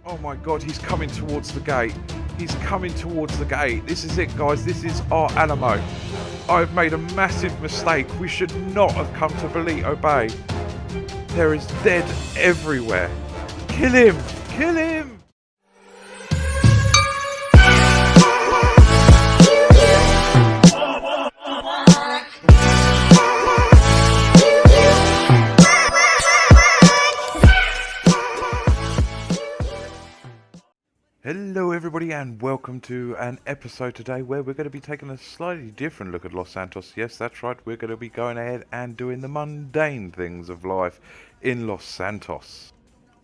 Oh my god, he's coming towards the gate. He's coming towards the gate. This is it, guys. This is our Alamo. I've made a massive mistake. We should not have come to Belito Bay. There is dead everywhere. Kill him! Kill him! Hello everybody and welcome to an episode today where we're going to be taking a slightly different look at Los Santos. Yes, that's right, we're going to be going ahead and doing the mundane things of life in Los Santos.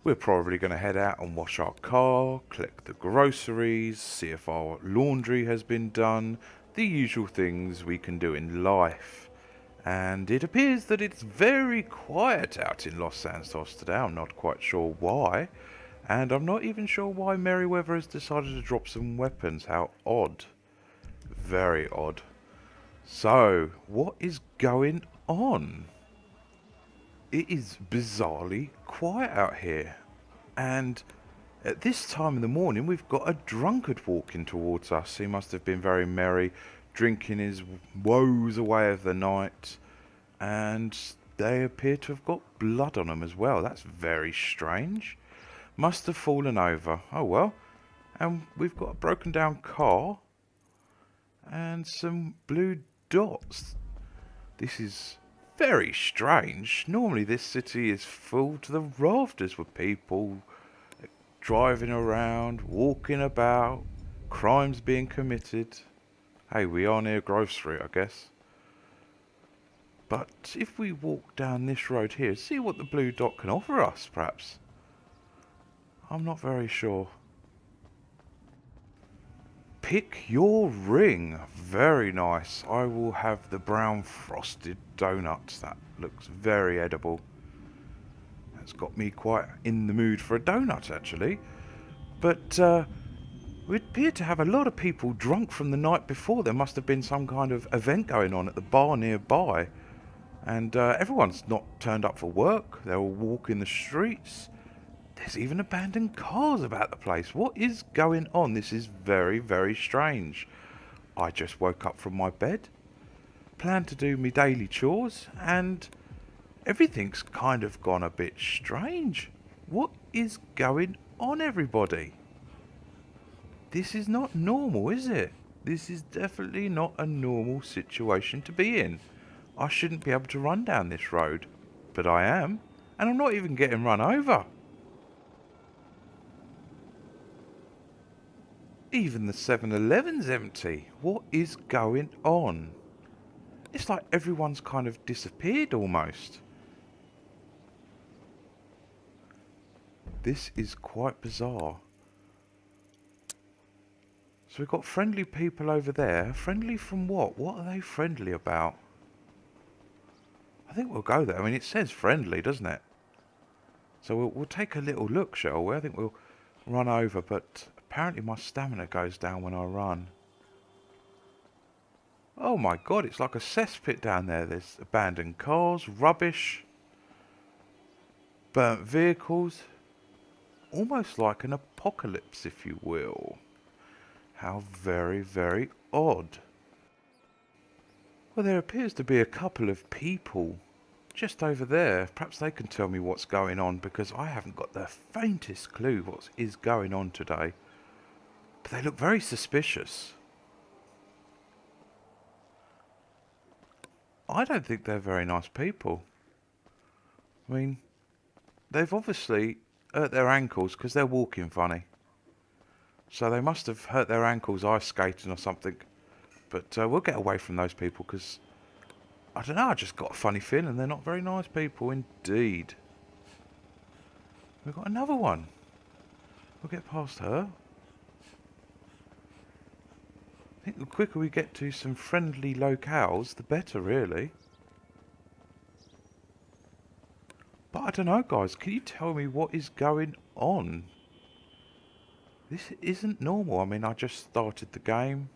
We're probably going to head out and wash our car, collect the groceries, see if our laundry has been done, the usual things we can do in life. And it appears that it's very quiet out in Los Santos today. I'm not quite sure why. And I'm not even sure why Merryweather has decided to drop some weapons. How odd. Very odd. So, what is going on? It is bizarrely quiet out here. And at this time in the morning, we've got a drunkard walking towards us. He must have been very merry, drinking his woes away of the night. And they appear to have got blood on them as well. That's very strange. Must have fallen over. Oh well. And we've got a broken down car. And some blue dots. This is very strange. Normally this city is full to the rafters with people driving around, walking about, crimes being committed. Hey, we are near Grove Street, I guess. But if we walk down this road here, see what the blue dot can offer us, perhaps. I'm not very sure. Pick your ring. Very nice. I will have the brown frosted donuts. That looks very edible. That's got me quite in the mood for a donut, actually. But we appear to have a lot of people drunk from the night before. There must have been some kind of event going on at the bar nearby. And everyone's not turned up for work. They're all walking the streets. There's even abandoned cars about the place. What is going on? This is very, very strange. I just woke up from my bed, planned to do my daily chores, and everything's kind of gone a bit strange. What is going on, everybody? This is not normal, is it? This is definitely not a normal situation to be in. I shouldn't be able to run down this road, but I am, and I'm not even getting run over. Even the 7-Eleven's empty. What is going on? It's like everyone's kind of disappeared almost. This is quite bizarre. So we've got friendly people over there. Friendly from what? What are they friendly about? I think we'll go there. I mean, it says friendly, doesn't it? So we'll take a little look, shall we? I think we'll run over, but apparently my stamina goes down when I run. Oh my god, it's like a cesspit down there. There's abandoned cars, rubbish, burnt vehicles. Almost like an apocalypse, if you will. How very, very odd. Well, there appears to be a couple of people just over there. Perhaps they can tell me what's going on, because I haven't got the faintest clue what is going on today. But they look very suspicious. I don't think they're very nice people. I mean, they've obviously hurt their ankles because they're walking funny. So they must have hurt their ankles ice skating or something. But we'll get away from those people because, I don't know, I just got a funny feeling they're not very nice people indeed. We've got another one. We'll get past her. I think the quicker we get to some friendly locales, the better, really. But I don't know, guys. Can you tell me what is going on? This isn't normal. I mean, I just started the game.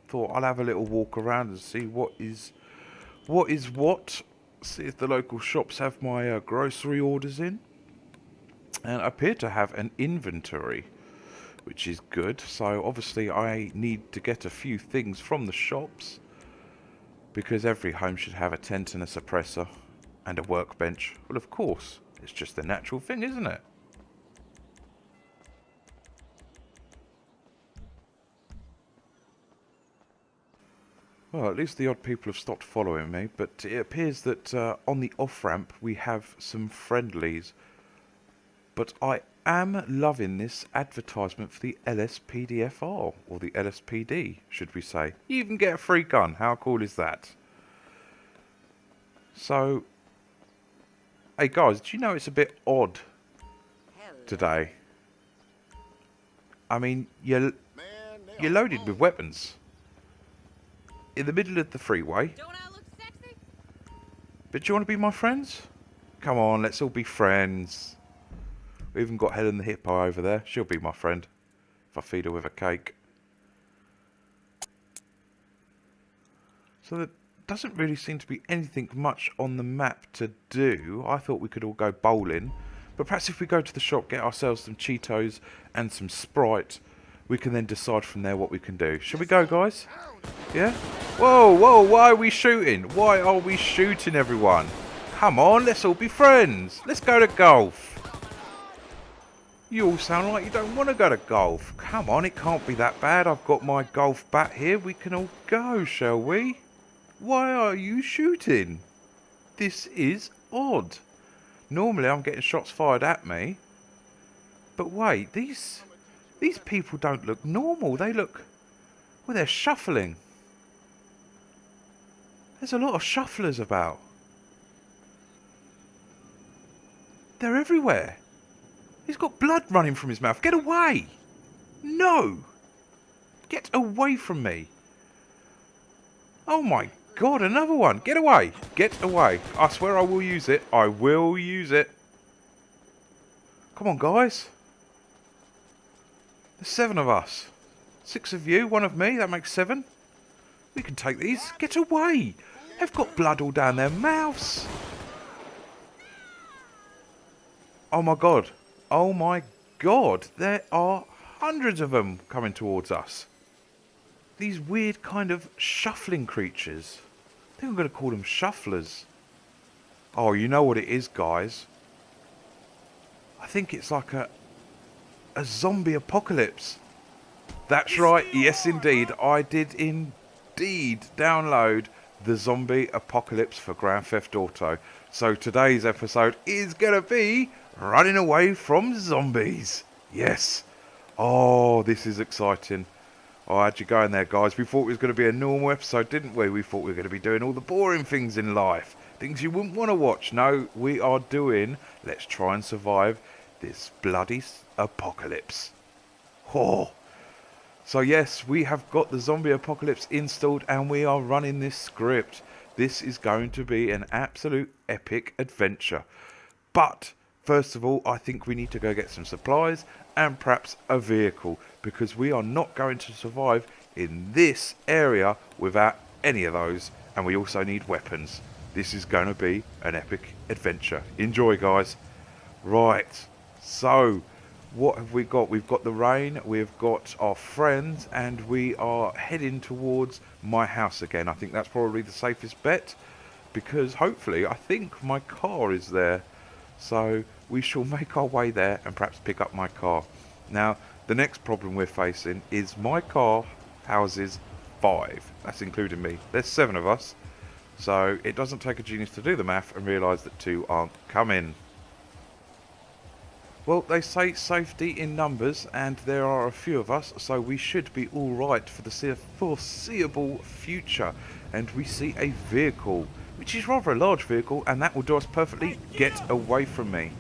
Thought I'll have a little walk around and see what is what. See if the local shops have my grocery orders in. and appear to have an inventory, which is good. So obviously I need to get a few things from the shops, because every home should have a tent and a suppressor and a workbench. Well, of course, it's just the natural thing, isn't it? Well, at least the odd people have stopped following me, but it appears that on the off-ramp we have some friendlies. But I am loving this advertisement for the LSPDFR, or the LSPD, should we say. You even get a free gun. How cool is that? So, hey guys, do you know it's a bit odd today? I mean, you're loaded with weapons in the middle of the freeway. Don't I look sexy? But do you want to be my friends? Come on, let's all be friends. We even got Helen the Hippo over there. She'll be my friend if I feed her with a cake. So there doesn't really seem to be anything much on the map to do. I thought we could all go bowling. But perhaps if we go to the shop, get ourselves some Cheetos and some Sprite, we can then decide from there what we can do. Shall we go, guys? Yeah? Whoa, whoa, why are we shooting? Why are we shooting, everyone? Come on, let's all be friends. Let's go to golf. You all sound like you don't want to go to golf. Come on, it can't be that bad. I've got my golf bat here. We can all go, shall we? Why are you shooting? This is odd. Normally I'm getting shots fired at me. But wait, these people don't look normal. They look... well, they're shuffling. There's a lot of shufflers about. They're everywhere. He's got blood running from his mouth. Get away! No! Get away from me. Oh my god, another one. Get away. Get away. I swear I will use it. I will use it. Come on, guys. There's 7 of us. 6 of you, 1 of me. That makes 7. We can take these. Get away. They've got blood all down their mouths. Oh my god. Oh my god. There are hundreds of them coming towards us. These weird kind of shuffling creatures. I think I'm going to call them shufflers. Oh, you know what it is, guys. I think it's like a zombie apocalypse. That's right. Yes, indeed. I did indeed download the zombie apocalypse for Grand Theft Auto. So today's episode is going to be running away from zombies. Yes. Oh, this is exciting. Oh, how'd you go in there, guys? We thought it was going to be a normal episode, didn't we? We thought we were going to be doing all the boring things in life. Things you wouldn't want to watch. No, we are doing Let's Try and Survive This Bloody Apocalypse. Oh. So yes, we have got the zombie apocalypse installed and we are running this script. This is going to be an absolute epic adventure. But first of all, I think we need to go get some supplies and perhaps a vehicle, because we are not going to survive in this area without any of those, and we also need weapons. This is going to be an epic adventure. Enjoy, guys. Right, so what have we got? We've got the rain, we've got our friends, and we are heading towards my house again. I think that's probably the safest bet, because hopefully I think my car is there. So we shall make our way there and perhaps pick up my car. Now, the next problem we're facing is my car houses 5. That's including me. There's 7 of us. So it doesn't take a genius to do the math and realise that 2 aren't coming. Well, they say safety in numbers, and there are a few of us, so we should be alright for the foreseeable future. And we see a vehicle, which is rather a large vehicle, and that will do us perfectly. Get away from me.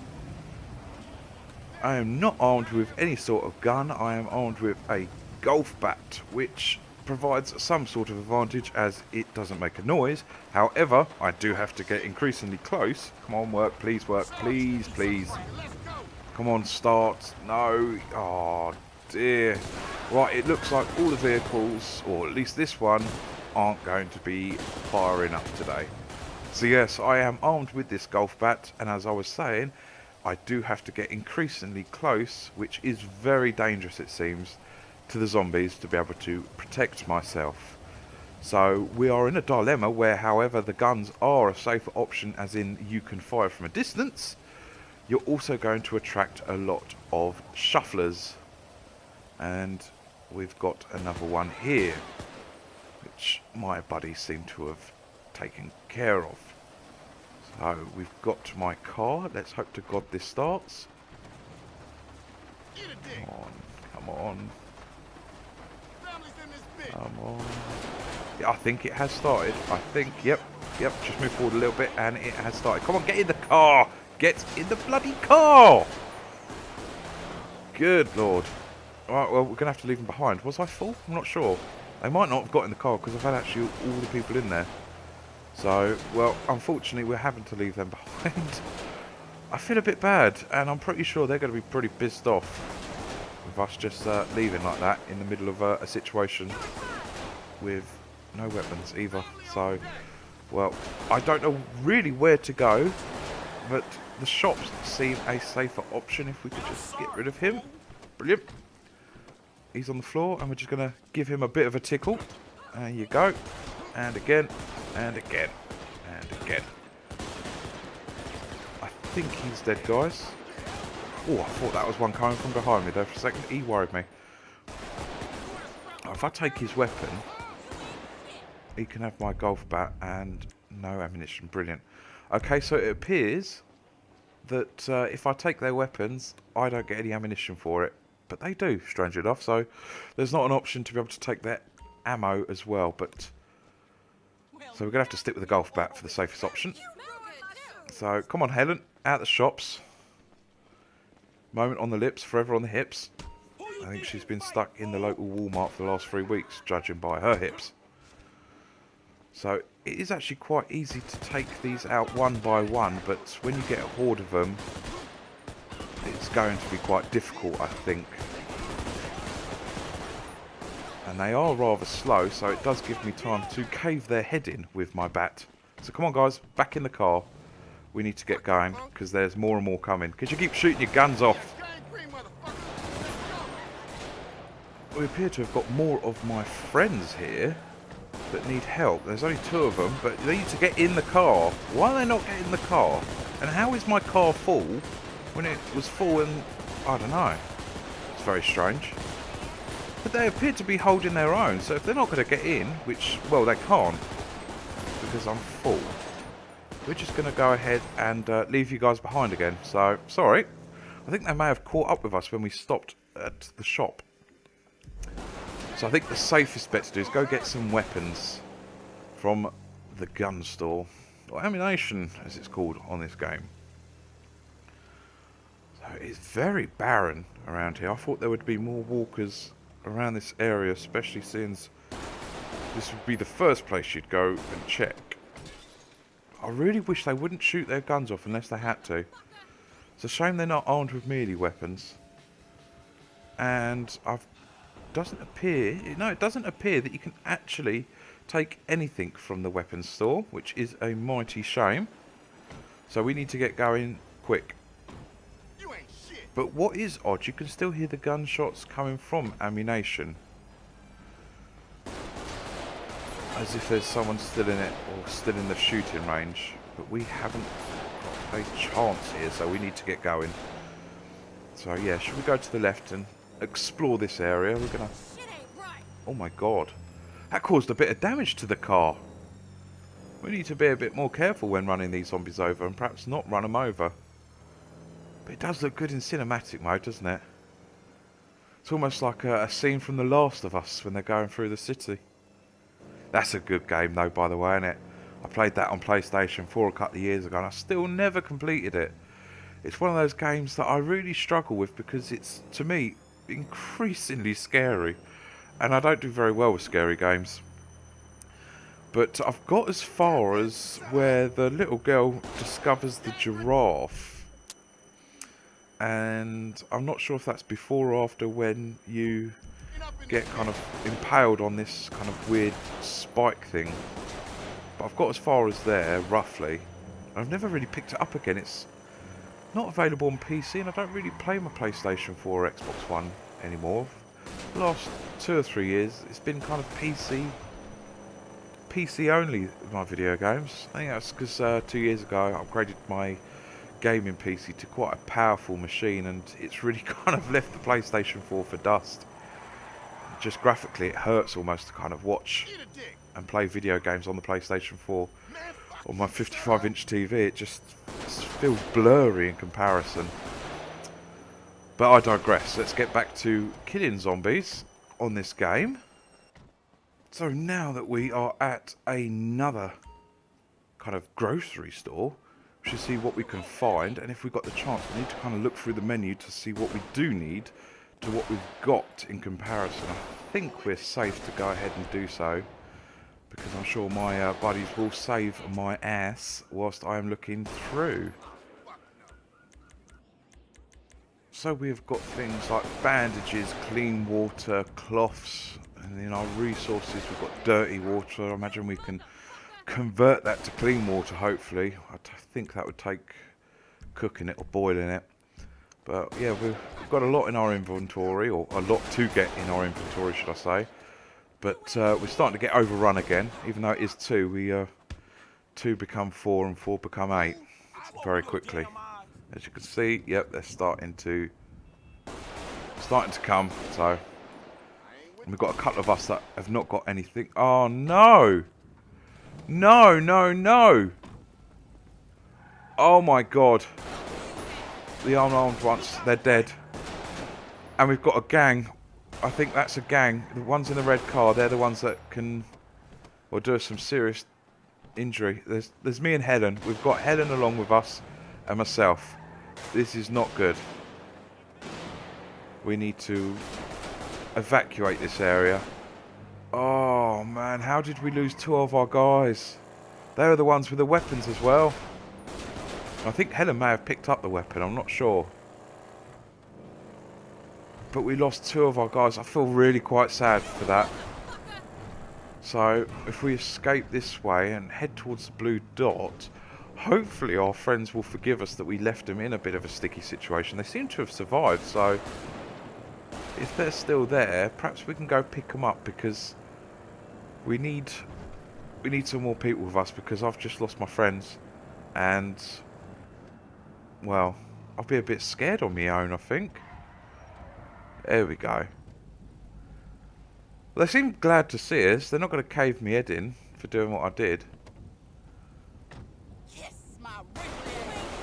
I am not armed with any sort of gun. I am armed with a golf bat, which provides some sort of advantage as it doesn't make a noise. However, I do have to get increasingly close. Come on, work, please, please. Come on, start. No. Oh, dear. Right, it looks like all the vehicles, or at least this one, aren't going to be firing up today. So yes, I am armed with this golf bat, and as I was saying, I do have to get increasingly close, which is very dangerous it seems, to the zombies to be able to protect myself. So we are in a dilemma where, however, the guns are a safer option, as in you can fire from a distance. You're also going to attract a lot of shufflers. And we've got another one here, which my buddies seem to have taken care of. So we've got my car. Let's hope to God this starts. Come on, come on. Come on. Yeah, I think it has started. I think, yep. Just move forward a little bit and it has started. Come on, get in the car. Get in the bloody car. Good Lord. Alright, well, we're going to have to leave them behind. Was I full? I'm not sure. They might not have got in the car because I've had actually all the people in there. So, well, unfortunately, we're having to leave them behind. I feel a bit bad, and I'm pretty sure they're going to be pretty pissed off with us just leaving like that in the middle of a situation with no weapons either. So, well, I don't know really where to go, but the shops seem a safer option if we could just get rid of him. Brilliant. He's on the floor, and we're just going to give him a bit of a tickle. There you go. And again, and again, and again. I think he's dead, guys. Oh, I thought that was one coming from behind me there for a second. He worried me. If I take his weapon, he can have my golf bat and no ammunition. Brilliant. Okay, so it appears that if I take their weapons, I don't get any ammunition for it. But they do, strangely enough. So there's not an option to be able to take their ammo as well. But so we're going to have to stick with the golf bat for the safest option. So come on, Helen, out the shops. Moment on the lips, forever on the hips. I think she's been stuck in the local Walmart for the last 3 weeks, judging by her hips. So it is actually quite easy to take these out one by one, but when you get a horde of them, it's going to be quite difficult, I think. And they are rather slow, so it does give me time to cave their head in with my bat. So come on, guys, back in the car. We need to get going, because there's more and more coming. Because you keep shooting your guns off. We appear to have got more of my friends here that need help. There's only 2 of them, but they need to get in the car. Why are they not getting in the car? And how is my car full when it was full and... I don't know. It's very strange. But they appear to be holding their own, so if they're not going to get in, which, well, they can't, because I'm full, we're just going to go ahead and leave you guys behind again. So, sorry. I think they may have caught up with us when we stopped at the shop. So I think the safest bet to do is go get some weapons from the gun store, or ammunition as it's called on this game. So it's very barren around here. I thought there would be more walkers around this area, especially since this would be the first place you'd go and check. I really wish they wouldn't shoot their guns off unless they had to. It's a shame they're not armed with melee weapons. And it doesn't appear that you can actually take anything from the weapons store, which is a mighty shame. So we need to get going quick. But what is odd, you can still hear the gunshots coming from ammunition. As if there's someone still in it, or still in the shooting range. But we haven't got a chance here, so we need to get going. So yeah, should we go to the left and explore this area? We're gonna... Oh my god. That caused a bit of damage to the car. We need to be a bit more careful when running these zombies over, and perhaps not run them over. But it does look good in cinematic mode, doesn't it? It's almost like a scene from The Last of Us when they're going through the city. That's a good game though, by the way, isn't it? I played that on PlayStation 4 a couple of years ago and I still never completed it. It's one of those games that I really struggle with because it's, to me, increasingly scary. And I don't do very well with scary games. But I've got as far as where the little girl discovers the giraffe. And I'm not sure if that's before or after when you get kind of impaled on this kind of weird spike thing. But I've got as far as there, roughly. I've never really picked it up again. It's Not available on PC, and I don't really play my PlayStation 4 or Xbox One anymore. The last 2 or 3 years, it's been kind of PC only, my video games. I think that's because 2 years ago I upgraded my gaming PC to quite a powerful machine, and it's really kind of left the PlayStation 4 for dust. Just graphically, it hurts almost to kind of watch and play video games on the PlayStation 4. On my 55-inch TV, it just feels blurry in comparison. But I digress. Let's get back to killing zombies on this game. So now that we are at another kind of grocery store, we should see what we can find. And if we've got the chance, we need to kind of look through the menu to see what we do need to what we've got in comparison. I think we're safe to go ahead and do so, because I'm sure my buddies will save my ass whilst I am looking through. So we've got things like bandages, clean water, cloths, and in our resources we've got dirty water. I imagine we can convert that to clean water, hopefully. I think that would take cooking it or boiling it. But yeah, we've got a lot in our inventory, or a lot to get in our inventory, should I say. But we're starting to get overrun again, even though it is 2. We 2 become 4 and 4 become 8 very quickly. As you can see, yep, they're starting to come. So we've got a couple of us that have not got anything. Oh no! No, no, no! Oh my god! The unarmed ones, they're dead. And we've got a gang. I think that's a gang. The ones in the red car, they're the ones that can, or do us some serious injury. There's me and Helen. We've got Helen along with us and myself. This is not good. We need to evacuate this area. Oh man, how did we lose 2 of our guys? They were the ones with the weapons as well. I think Helen may have picked up the weapon, I'm not sure. But we lost 2 of our guys. I feel really quite sad for that. So if we escape this way and head towards the blue dot, hopefully our friends will forgive us that we left them in a bit of a sticky situation. They seem to have survived, so if they're still there, perhaps we can go pick them up, because we need some more people with us, because I've just lost my friends, and well, I'll be a bit scared on my own, I think. There we go. They seem glad to see us. They're not going to cave me head in for doing what I did.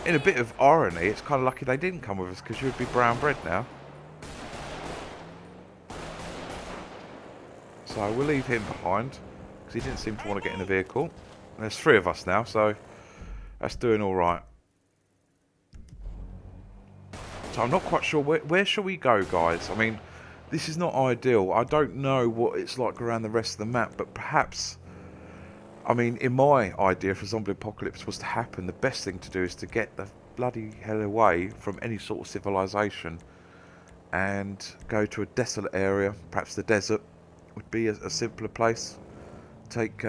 In a bit of irony, it's kind of lucky they didn't come with us, because you'd be brown bread now. So we'll leave him behind, because he didn't seem to want to get in the vehicle. And there's 3 of us now, so that's doing all right. So I'm not quite sure, where shall we go, guys? I mean, this is not ideal. I don't know what it's like around the rest of the map, but perhaps, I mean, in my idea, if a zombie apocalypse was to happen, the best thing to do is to get the bloody hell away from any sort of civilization and go to a desolate area. Perhaps the desert would be a simpler place. Take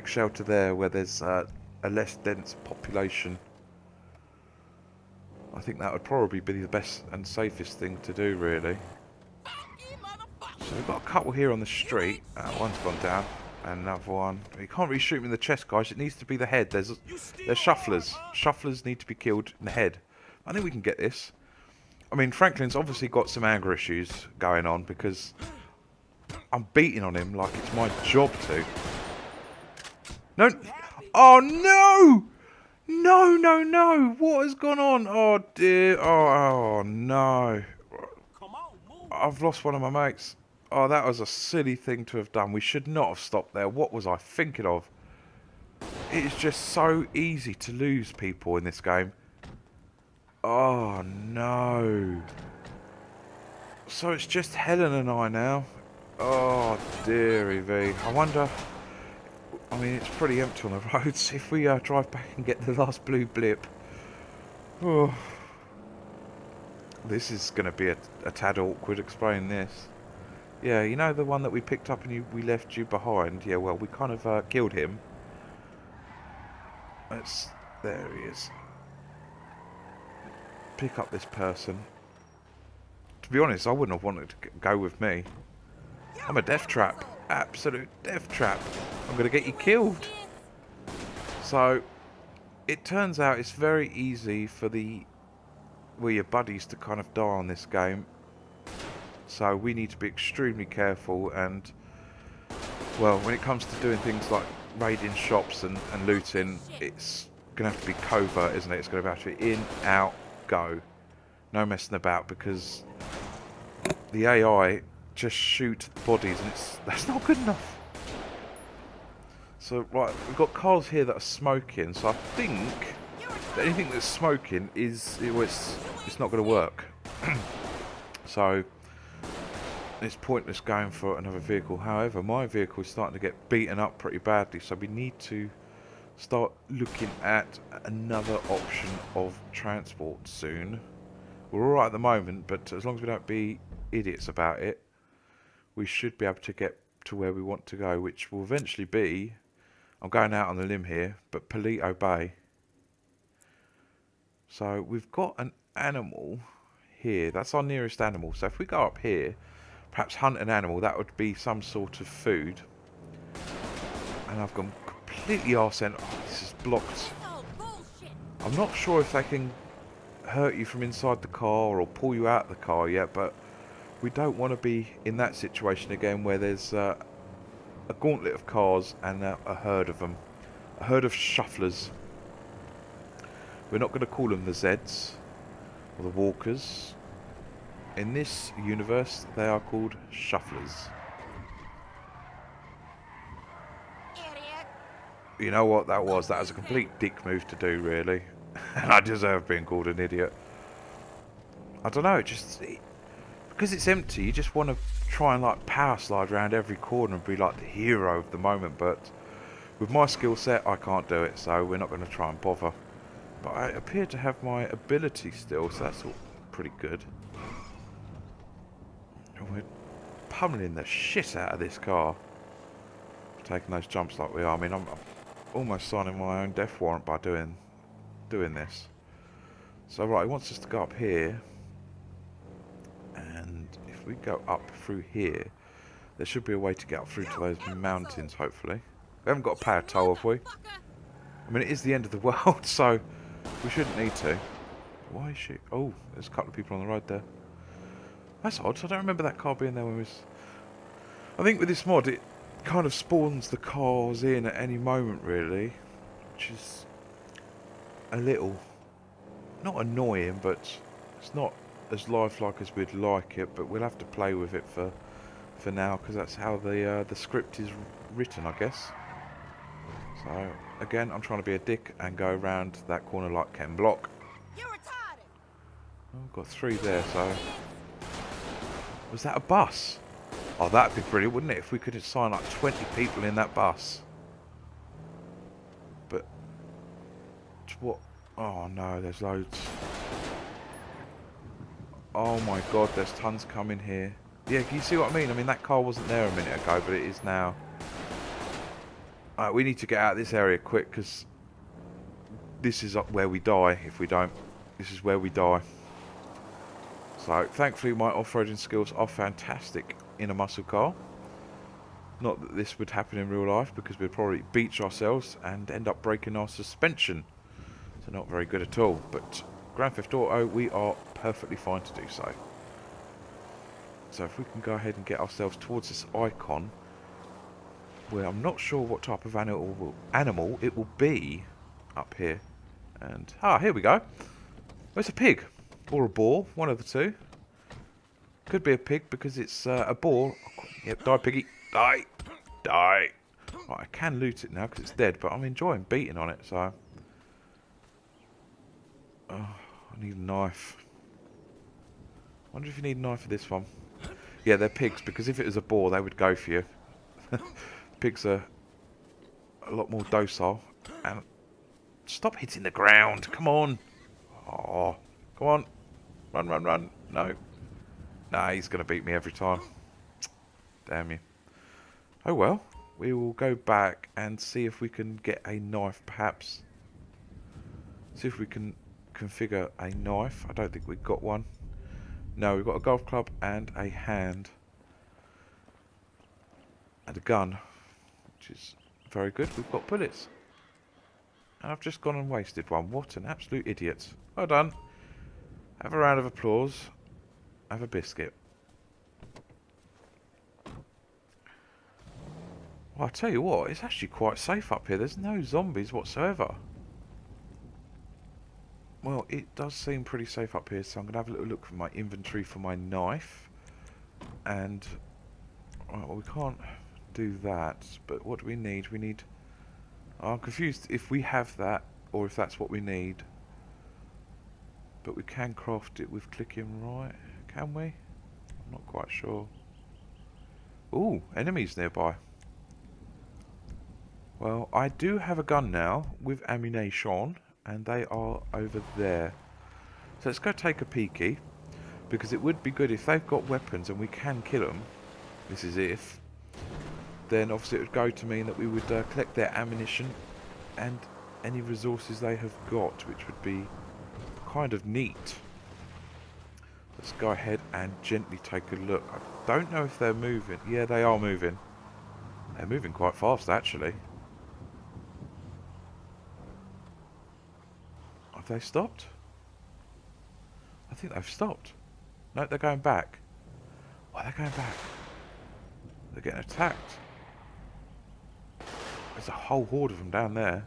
shelter there where there's a less dense population. I think that would probably be the best and safest thing to do, really. So we've got a couple here on the street. One's gone down, and another one. You can't really shoot them in the chest, guys. It needs to be the head. There's shufflers. Shufflers need to be killed in the head. I think we can get this. I mean, Franklin's obviously got some anger issues going on, because I'm beating on him like it's my job to. No! Oh no! No, no, no! What has gone on? Oh dear! Oh no! I've lost one of my mates. Oh, that was a silly thing to have done. We should not have stopped there. What was I thinking of? It is just so easy to lose people in this game. Oh no! So it's just Helen and I now. Oh dearie me. I wonder. I mean, it's pretty empty on the roads. If we drive back and get the last blue blip. Oh. This is going to be a tad awkward explaining this. Yeah, you know the one that we picked up and we left you behind? Yeah, well, we kind of killed him. There he is. pick up this person. To be honest, I wouldn't have wanted to go with me. I'm a death trap. Absolute death trap. I'm going to get you killed. So, it turns out it's very easy for your buddies to kind of die on this game. So we need to be extremely careful, and well, when it comes to doing things like raiding shops and looting, it's going to have to be covert, isn't it? It's going to have to be in, out, go. No messing about, because the AI just shoot bodies, and that's not good enough. So, right, we've got cars here that are smoking, so I think that anything that's smoking is, it's not going to work. So, it's pointless going for another vehicle. However, my vehicle is starting to get beaten up pretty badly, so we need to start looking at another option of transport soon. We're alright at the moment, but as long as we don't be idiots about it, we should be able to get to where we want to go, which will eventually be, I'm going out on the limb here, but Palito Bay. So we've got an animal here. That's our nearest animal. So if we go up here, perhaps hunt an animal, that would be some sort of food. And I've gone completely arse end. Oh, this is blocked. I'm not sure if they can hurt you from inside the car or pull you out of the car yet, but we don't want to be in that situation again where there's a gauntlet of cars and a herd of them. A herd of shufflers. We're not going to call them the Zeds or the Walkers. In this universe, they are called shufflers. Idiot. You know what that was? That was a complete dick move to do, really. And I deserve being called an idiot. I don't know, because it's empty, you just want to try and like power slide around every corner and be like the hero of the moment, but with my skill set I can't do it, so we're not going to try and bother. But I appear to have my ability still, so that's all pretty good. We're pummeling the shit out of this car, taking those jumps like we are. I mean, I'm almost signing my own death warrant by doing this. So right, he wants us to go up here, and if we go up through here, there should be a way to get up through to those mountains, hopefully. We haven't got to pay a toll, have we? I mean, it is the end of the world, so we shouldn't need to. Why is she... Oh, there's a couple of people on the road there. That's odd. I don't remember that car being there when we was... I think with this mod, it kind of spawns the cars in at any moment, really. Which is a little... not annoying, but it's not as lifelike as we'd like it. But we'll have to play with it for now, because that's how the script is written, I guess. So, again, I'm trying to be a dick and go around that corner like Ken Block. You're retarded. Oh, I've got 3 there, so... Was that a bus? Oh, that'd be brilliant, wouldn't it? If we could assign like 20 people in that bus. But... what? Oh no, there's loads. Oh my god, there's tons coming here. Yeah, can you see what I mean? I mean, that car wasn't there a minute ago, but it is now. Alright, we need to get out of this area quick, because this is up where we die if we don't. This is where we die. So, thankfully my off-roading skills are fantastic in a muscle car. Not that this would happen in real life, because we'd probably beach ourselves and end up breaking our suspension. So not very good at all. But Grand Theft Auto, we are perfectly fine to do so. So if we can go ahead and get ourselves towards this icon, where I'm not sure what type of animal it will be up here. And, here we go. Oh, it's a pig. Or a boar, one of the two. Could be a pig because it's a boar. Yep, die piggy. Die. Die. Right, I can loot it now because it's dead, but I'm enjoying beating on it, so... Oh, I need a knife. Wonder if you need a knife for this one. Yeah, they're pigs, because if it was a boar, they would go for you. Pigs are a lot more docile. And stop hitting the ground. Come on. Oh, come on. Run, run, run. No. Nah, he's going to beat me every time. Damn you. Oh well. We will go back and see if we can get a knife, perhaps. See if we can configure a knife. I don't think we've got one. No, we've got a golf club and a hand. And a gun, which is very good. We've got bullets. And I've just gone and wasted one. What an absolute idiot. Well done. Have a round of applause. Have a biscuit. Well, I tell you what, it's actually quite safe up here. There's no zombies whatsoever. Well, it does seem pretty safe up here, so I'm going to have a little look for my inventory for my knife. And, well, we can't do that, but what do we need? We need... I'm confused if we have that, or if that's what we need. But we can craft it with clicking right, can we? I'm not quite sure. Ooh, enemies nearby. Well, I do have a gun now with ammunition, and they are over there. So let's go take a peeky, because it would be good if they've got weapons and we can kill them. This is if. Then obviously it would go to mean that we would collect their ammunition and any resources they have got, which would be kind of neat. Let's go ahead and gently take a look. I don't know if they're moving. Yeah, they are moving. They're moving quite fast, actually. Have they stopped? I think they've stopped. No, they're going back. Why are they going back? They're getting attacked. There's a whole horde of them down there.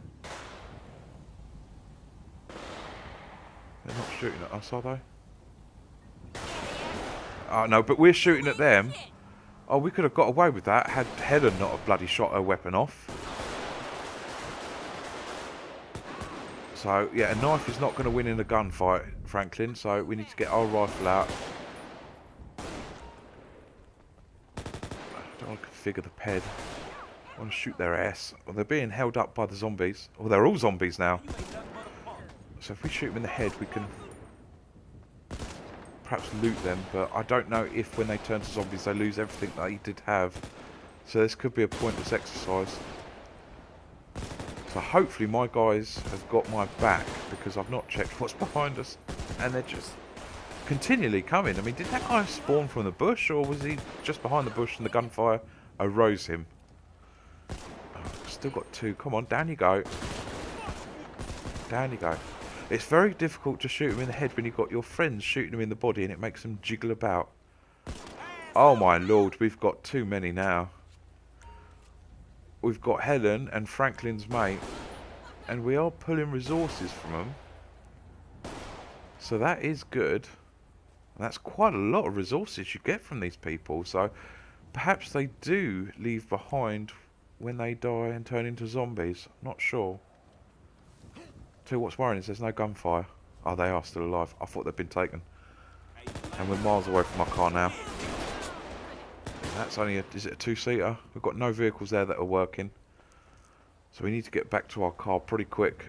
They're not shooting at us, are they? Oh no, but we're shooting at them. Oh, we could have got away with that had Helen not have bloody shot her weapon off. So, yeah, a knife is not going to win in a gunfight, Franklin, so we need to get our rifle out. I don't want to configure the ped. I want to shoot their ass. Well, they're being held up by the zombies. Well, they're all zombies now. So if we shoot them in the head, we can perhaps loot them. But I don't know if when they turn to zombies, they lose everything they did have. So this could be a pointless exercise. So hopefully my guys have got my back, because I've not checked what's behind us. And they're just continually coming. I mean, did that guy spawn from the bush, or was he just behind the bush and the gunfire arose him? Still got two. Come on, down you go. Down you go. It's very difficult to shoot him in the head when you've got your friends shooting him in the body and it makes them jiggle about. Oh my lord, we've got too many now. We've got Helen and Franklin's mate, and we are pulling resources from them. So that is good. That's quite a lot of resources you get from these people. So perhaps they do leave behind when they die and turn into zombies. Not sure. Tell you what's worrying is there's no gunfire. Oh, they are still alive. I thought they'd been taken. And we're miles away from our car now. That's only a, is it a two-seater? We've got no vehicles there that are working. So we need to get back to our car pretty quick.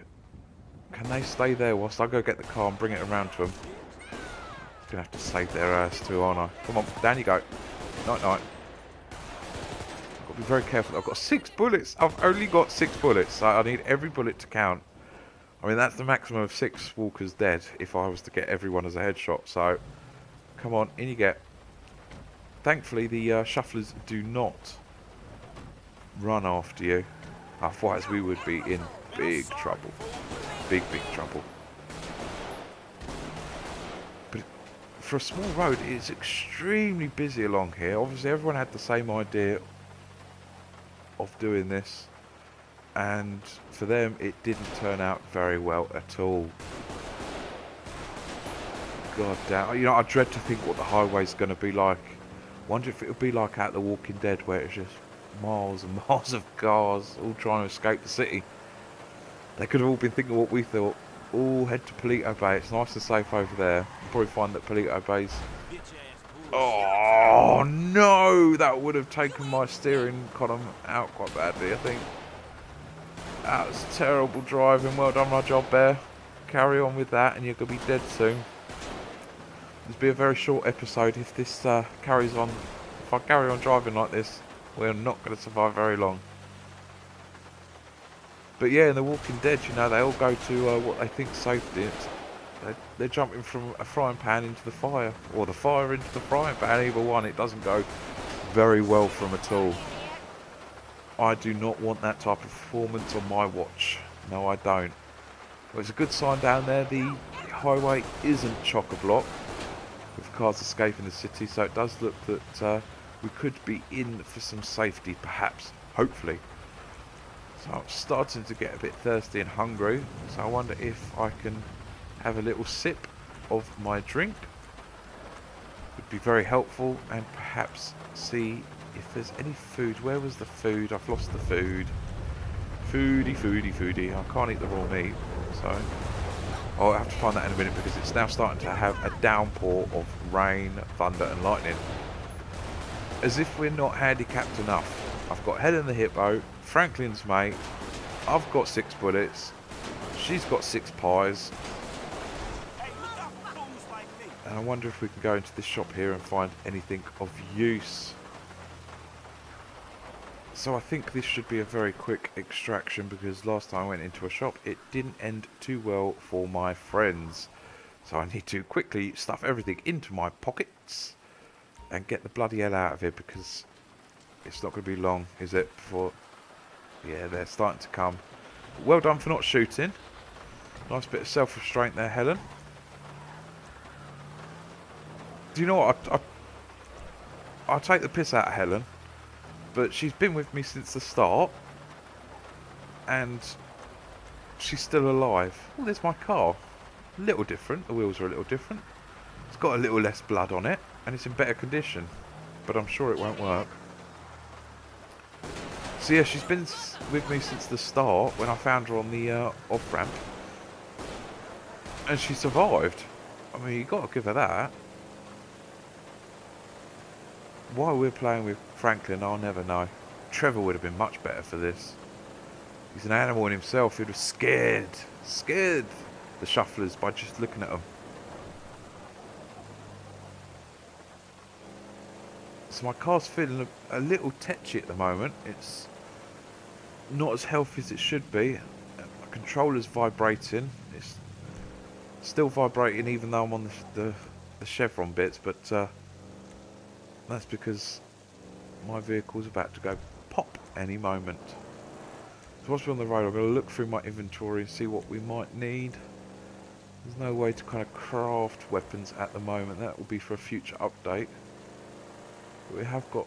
Can they stay there whilst I go get the car and bring it around to them? I'm going to have to save their ass too, aren't I? Come on, down you go. Night night. I've got to be very careful. I've got 6 bullets. I've only got 6 bullets, so I need every bullet to count. I mean, that's the maximum of 6 walkers dead if I was to get everyone as a headshot. So, come on, in you get. Thankfully, the shufflers do not run after you. Otherwise, we would be in big trouble. Big, big trouble. But for a small road, it's extremely busy along here. Obviously, everyone had the same idea of doing this. And for them, it didn't turn out very well at all. God damn. You know, I dread to think what the highway's going to be like. Wonder if it'll be like out The Walking Dead, where it's just miles and miles of cars all trying to escape the city. They could have all been thinking what we thought. All head to Palito Bay. It's nice and safe over there. You'll probably find that Palito Bay's... Oh no! That would have taken my steering column out quite badly, I think. That was terrible driving. Well done, my job there. Carry on with that and you're going to be dead soon. This will be a very short episode if this carries on. If I carry on driving like this, we're not going to survive very long. But yeah, in The Walking Dead, you know, they all go to what they think safe They're jumping from a frying pan into the fire, or the fire into the frying pan. Either one, it doesn't go very well for them at all. I do not want that type of performance on my watch. No, I don't. Well, it's a good sign down there. The highway isn't chock-a-block with cars escaping the city, so it does look that we could be in for some safety, perhaps, hopefully. So I'm starting to get a bit thirsty and hungry, so I wonder if I can have a little sip of my drink. Would be very helpful, and perhaps see if there's any food. Where was the food? I've lost the food. Foodie. I can't eat the raw meat, so I'll have to find that in a minute, because it's now starting to have a downpour of rain, thunder and lightning. As if we're not handicapped enough. I've got Helen the Hippo, Franklin's mate, I've got 6 bullets, she's got 6 pies. And I wonder if we can go into this shop here and find anything of use. So I think this should be a very quick extraction, because last time I went into a shop it didn't end too well for my friends. So I need to quickly stuff everything into my pockets and get the bloody hell out of here, because it's not going to be long, is it, before... Yeah, they're starting to come. Well done for not shooting. Nice bit of self-restraint there, Helen. Do you know what? I'll take the piss out of Helen, but she's been with me since the start, and she's still alive. Oh, there's my car. A little different. The wheels are a little different. It's got a little less blood on it, and it's in better condition, but I'm sure it won't work. So yeah, she's been with me since the start, when I found her on the off-ramp, and she survived. I mean, you got to give her that. Why we're playing with Franklin, I'll never know. Trevor would have been much better for this. He's an animal in himself. He'd have scared the shufflers by just looking at them. So my car's feeling a little tetchy at the moment. It's not as healthy as it should be. My controller's vibrating. It's still vibrating even though I'm on the chevron bits, but that's because my vehicle's about to go pop any moment. So whilst we're on the road, I'm going to look through my inventory and see what we might need. There's no way to kind of craft weapons at the moment. That will be for a future update. But we have got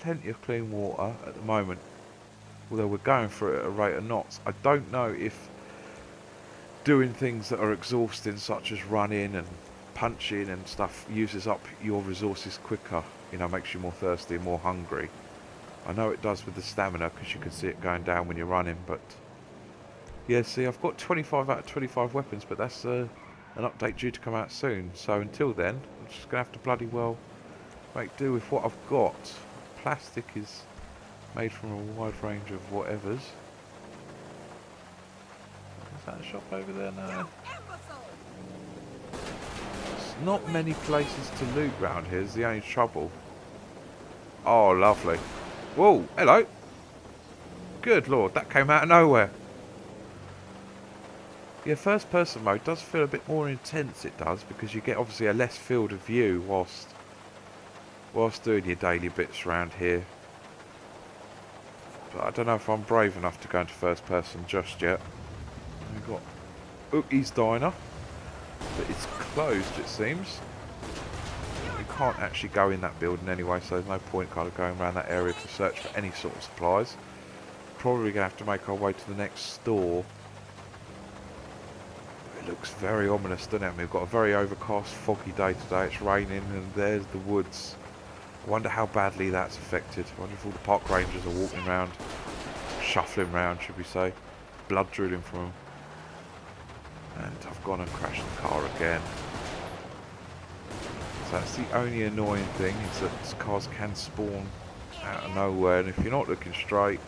plenty of clean water at the moment, although we're going through it at a rate of knots. I don't know if doing things that are exhausting, such as running and punching and stuff, uses up your resources quicker. You know, makes you more thirsty and more hungry. I know it does with the stamina, because you can see it going down when you're running, but yeah, see, I've got 25 out of 25 weapons, but that's an update due to come out soon. So until then, I'm just going to have to bloody well make do with what I've got. Plastic is made from a wide range of whatevers. Is that a shop over there now? There's not many places to loot round here, is the only trouble. Oh, lovely. Whoa, hello. Good lord, that came out of nowhere. Yeah, first person mode does feel a bit more intense, it does, because you get obviously a less field of view whilst doing your daily bits around here. But I don't know if I'm brave enough to go into first person just yet. We've got Ookie's Diner, but it's closed, it seems. We can't actually go in that building anyway, so there's no point kind of going around that area to search for any sort of supplies. Probably going to have to make our way to the next store. It looks very ominous, doesn't it? We've got a very overcast, foggy day today. It's raining, and there's the woods. I wonder how badly that's affected. I wonder if all the park rangers are walking around, shuffling around, should we say. Blood drooling from them. And I've gone and crashed the car again. So that's the only annoying thing, is that cars can spawn out of nowhere, and if you're not looking straight,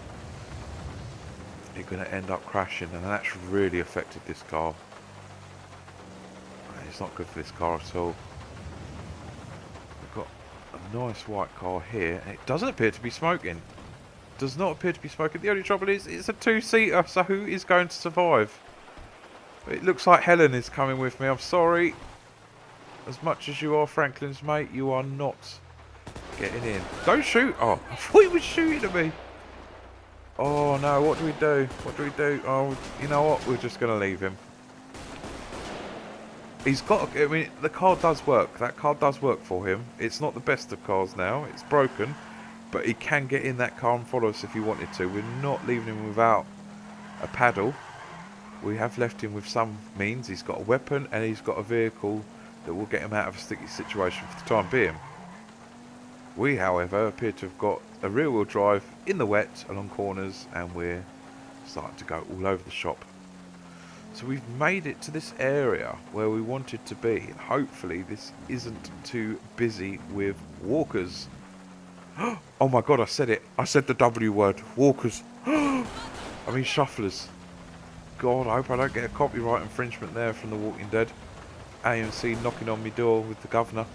you're going to end up crashing, and that's really affected this car. It's not good for this car at all. We've got a nice white car here, and it doesn't appear to be smoking. Does not appear to be smoking. The only trouble is it's a two-seater, so who is going to survive? It looks like Helen is coming with me. I'm sorry. As much as you are Franklin's mate, you are not getting in. Don't shoot. Oh, I thought he was shooting at me. Oh no, what do we do? What do we do? Oh, you know what? We're just going to leave him. He's got, I mean, the car does work. That car does work for him. It's not the best of cars now. It's broken. But he can get in that car and follow us if he wanted to. We're not leaving him without a paddle. We have left him with some means. He's got a weapon and he's got a vehicle that will get him out of a sticky situation for the time being. We, however, appear to have got a rear-wheel drive in the wet along corners, and we're starting to go all over the shop. So we've made it to this area where we wanted to be, and hopefully this isn't too busy with walkers. Oh my god, I said it. I said the W word. Walkers. I mean shufflers. God, I hope I don't get a copyright infringement there from The Walking Dead. AMC knocking on my door with the governor.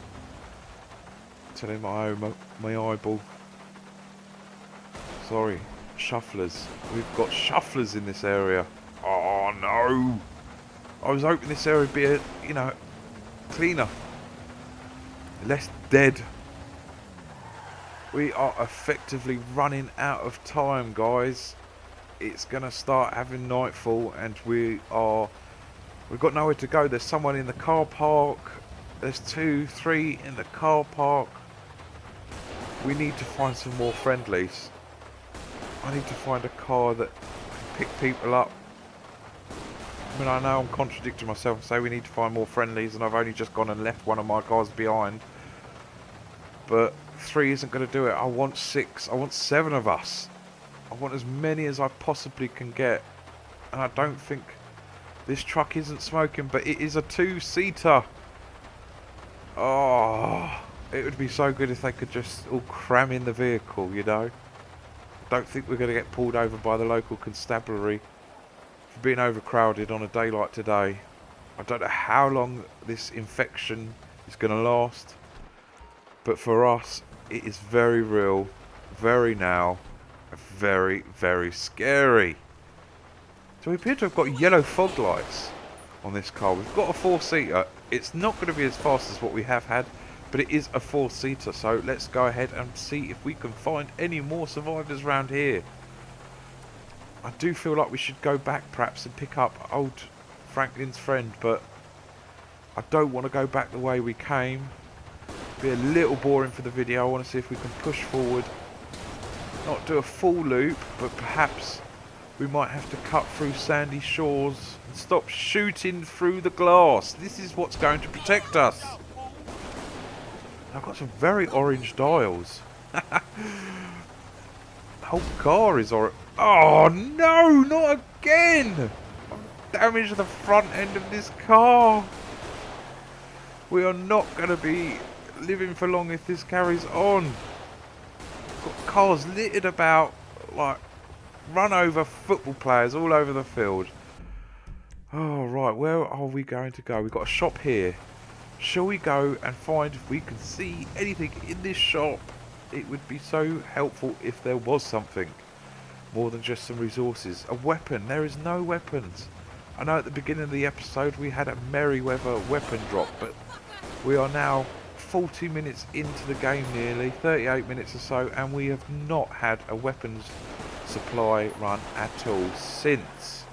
Telling him I owe my eyeball. Sorry, shufflers. We've got shufflers in this area. Oh no! I was hoping this area would be a, you know, cleaner. Less dead. We are effectively running out of time, guys. It's gonna start having nightfall and we've got nowhere to go. There's someone in the car park. There's 2, 3 in the car park. We need to find some more friendlies. I need to find a car that can pick people up. I mean, I know I'm contradicting myself and say we need to find more friendlies, and I've only just gone and left one of my cars behind. But 3 isn't going to do it. I want 6. I want 7 of us. I want as many as I possibly can get. And I don't think this truck isn't smoking, but it is a 2-seater. Oh, it would be so good if they could just all cram in the vehicle, you know. I don't think we're going to get pulled over by the local constabulary for being overcrowded on a day like today. I don't know how long this infection is going to last, but for us it is very real, very now, very, very scary. So we appear to have got yellow fog lights on this car. We've got a 4-seater. It's not going to be as fast as what we have had, but it is a 4-seater, so let's go ahead and see if we can find any more survivors around here. I do feel like we should go back perhaps and pick up old Franklin's friend, but I don't want to go back the way we came. Be a little boring for the video. I want to see if we can push forward, not do a full loop, but perhaps we might have to cut through sandy shores and stop shooting through the glass. This is what's going to protect us. I've got some very orange dials. The whole car is orange. Oh no, not again! I've damaged the front end of this car. We are not going to be living for long if this carries on. Got cars littered about, like run over football players all over the field. Oh right, where are we going to go? We've got a shop here. Shall we go and find if we can see anything in this shop? It would be so helpful if there was something more than just some resources. A weapon. There is no weapons. I know at the beginning of the episode we had a Merryweather weapon drop, but we are now 40 minutes into the game nearly, 38 minutes or so, and we have not had a weapons supply run at all since.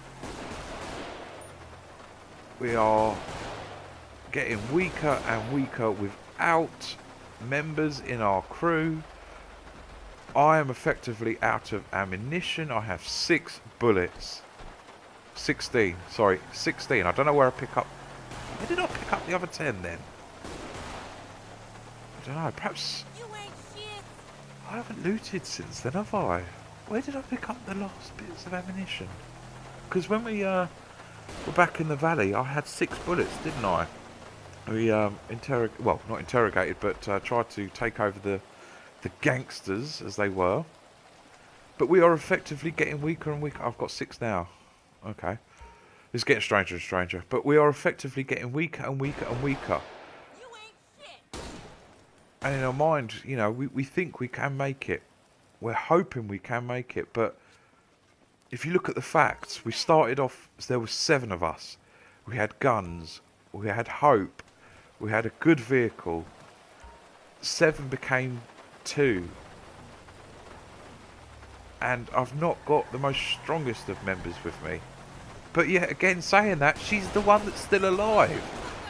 We are getting weaker and weaker without members in our crew. I am effectively out of ammunition. I have 6 bullets. 16, sorry, 16. I don't know where I pick up. Where did I pick up the other 10 then? I don't know, perhaps I haven't looted since then, have I? Where did I pick up the last bits of ammunition? Because when we were back in the valley, I had 6 bullets, didn't I? We not interrogated, but tried to take over the gangsters, as they were. But we are effectively getting weaker and weaker. I've got 6 now. Okay. This is getting stranger and stranger. But we are effectively getting weaker and weaker and weaker. And in our mind, you know, we think we can make it. We're hoping we can make it. But if you look at the facts, we started off, there were 7 of us. we had guns, we had hope, we had a good vehicle. 7 became 2. And I've not got the most strongest of members with me. But yet again, saying that, she's the one that's still alive.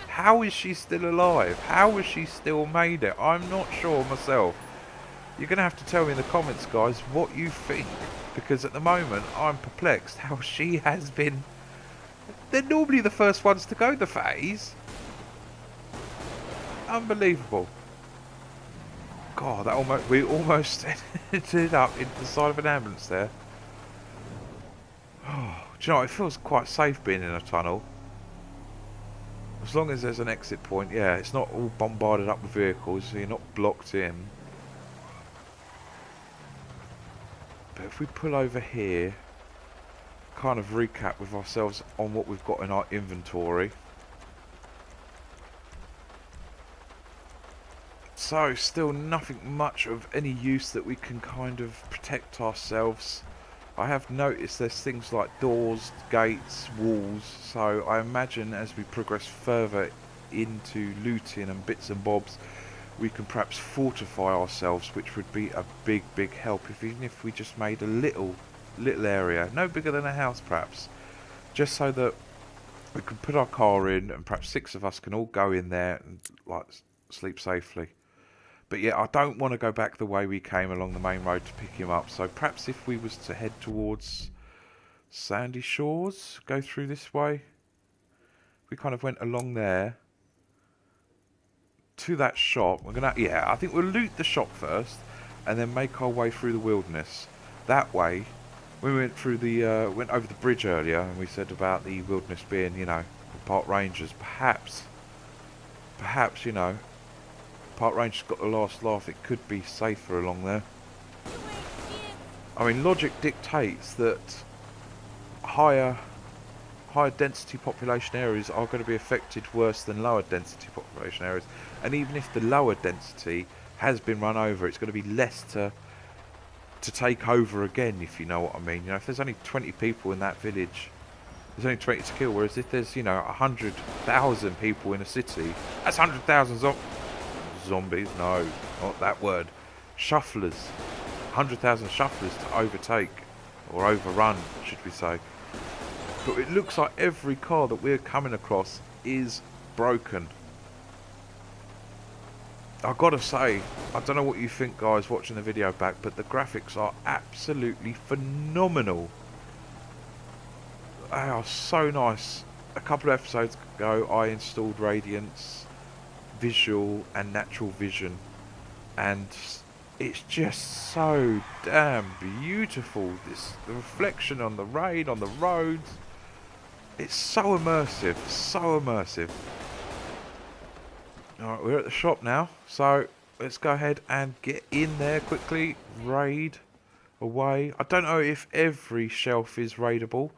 How is she still alive? How has she still made it? I'm not sure myself. You're going to have to tell me in the comments, guys, what you think. Because at the moment, I'm perplexed how she has been... They're normally the first ones to go, the fatties. Unbelievable. God, we almost ended up into the side of an ambulance there. Oh, do you know, it feels quite safe being in a tunnel. As long as there's an exit point, yeah, it's not all bombarded up with vehicles, so you're not blocked in. But if we pull over here, kind of recap with ourselves on what we've got in our inventory. So, still nothing much of any use that we can kind of protect ourselves. I have noticed there's things like doors, gates, walls, so I imagine as we progress further into looting and bits and bobs, we can perhaps fortify ourselves, which would be a big help, even if we just made a little area, no bigger than a house perhaps, just so that we can put our car in and perhaps 6 of us can all go in there and like sleep safely. But yeah, I don't want to go back the way we came along the main road to pick him up. So perhaps if we was to head towards Sandy Shores, go through this way. We kind of went along there to that shop. We're gonna, yeah, I think we'll loot the shop first and then make our way through the wilderness. That way, we went through the went over the bridge earlier and we said about the wilderness being, you know, park rangers. Perhaps, you know, park ranger's got the last laugh. It could be safer along there. I mean, logic dictates that higher density population areas are going to be affected worse than lower density population areas. And even if the lower density has been run over, it's going to be less to take over again, if you know what I mean. You know, if there's only 20 people in that village, there's only 20 to kill. Whereas if there's, you know, 100,000 people in a city, that's 100,000 zombies. No, not that word. Shufflers. 100,000 shufflers to overtake, or overrun, should we say. But it looks like every car that we're coming across is broken. I've got to say, I don't know what you think, guys, watching the video back, but the graphics are absolutely phenomenal. They are so nice. A couple of episodes ago, I installed Radiance, Visual, and Natural Vision, and it's just so damn beautiful. The reflection on the rain, on the roads. It's so immersive, so immersive. Alright, we're at the shop now, so let's go ahead and get in there quickly. Raid away. I don't know if every shelf is raidable,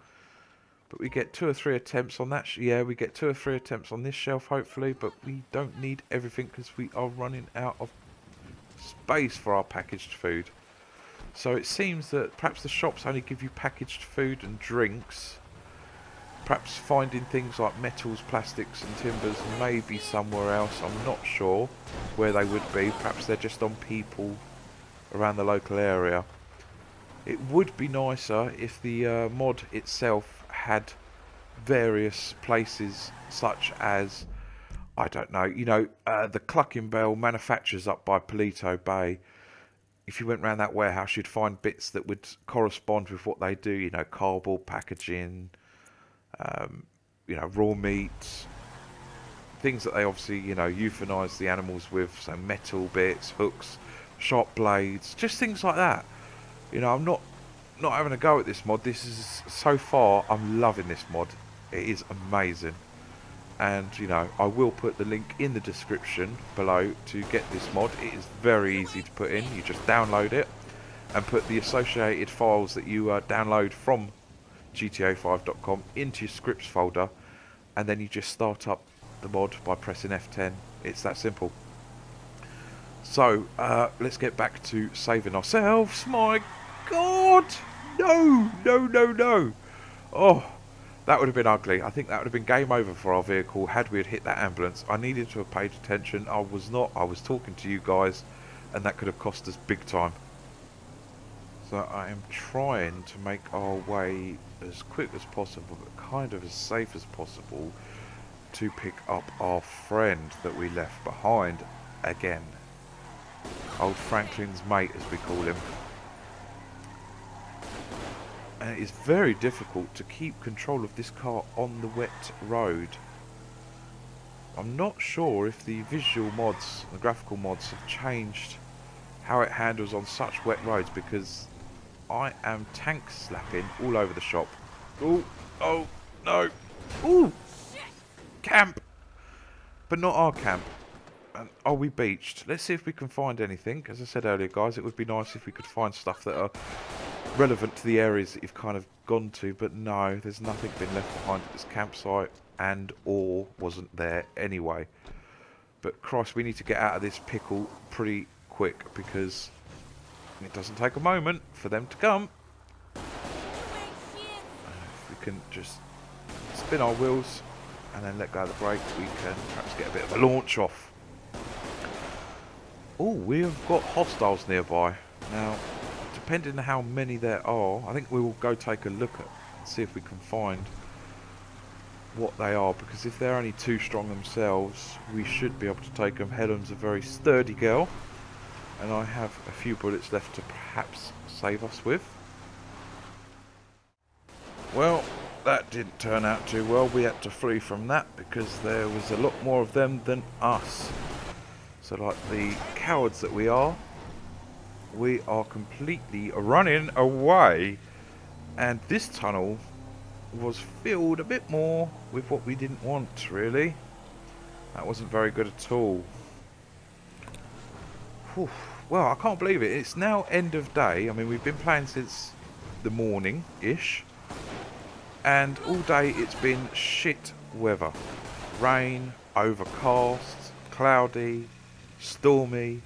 but we get 2 or 3 attempts on that. Yeah, we get 2 or 3 attempts on this shelf, hopefully, but we don't need everything because we are running out of space for our packaged food. So it seems that perhaps the shops only give you packaged food and drinks. Perhaps finding things like metals, plastics and timbers maybe somewhere else. I'm not sure where they would be. Perhaps they're just on people around the local area. It would be nicer if the mod itself had various places such as, I don't know, you know, the Clucking Bell manufacturers up by Palito Bay. If you went around that warehouse, you'd find bits that would correspond with what they do, you know, cardboard packaging, you know, raw meat, things that they obviously, you know, euthanize the animals with, so metal bits, hooks, sharp blades, just things like that. You know, I'm not having a go at this mod. This is, so far, I'm loving this mod. It is amazing. And, you know, I will put the link in the description below to get this mod. It is very easy to put in. You just download it and put the associated files that you download from GTA5.com into your scripts folder, and then you just start up the mod by pressing F10. It's that simple. So let's get back to saving ourselves. My God, no. Oh, That would have been ugly. I think that would have been game over for our vehicle had we had hit that ambulance. I needed to have paid attention. I was not. I was talking to you guys, and that could have cost us big time. So I am trying to make our way as quick as possible, but kind of as safe as possible, to pick up our friend that we left behind again. Old Franklin's mate, as we call him. And it is very difficult to keep control of this car on the wet road. I'm not sure if the visual mods, the graphical mods, have changed how it handles on such wet roads, because I am tank slapping all over the shop. Oh, oh, no. Ooh, camp. But not our camp. And are we beached? Let's see if we can find anything. As I said earlier, guys, it would be nice if we could find stuff that are relevant to the areas that you've kind of gone to, but no, there's nothing been left behind at this campsite, and or wasn't there anyway. But Christ, we need to get out of this pickle pretty quick, because it doesn't take a moment for them to come. If we can just spin our wheels and then let go of the brake, we can perhaps get a bit of a launch off. Oh, we have got hostiles nearby. Now, depending on how many there are, I think we will go take a look at and see if we can find what they are, because if they're only too strong themselves, we should be able to take them. Helen's a very sturdy girl, and I have a few bullets left to perhaps save us with. Well, that didn't turn out too well. We had to flee from that because there was a lot more of them than us. So like the cowards that we are completely running away, and this tunnel was filled a bit more with what we didn't want, really. That wasn't very good at all. Whew. Well, I can't believe it. It's now end of day. I mean, we've been playing since the morning-ish, and all day it's been shit weather. Rain, overcast, cloudy, stormy.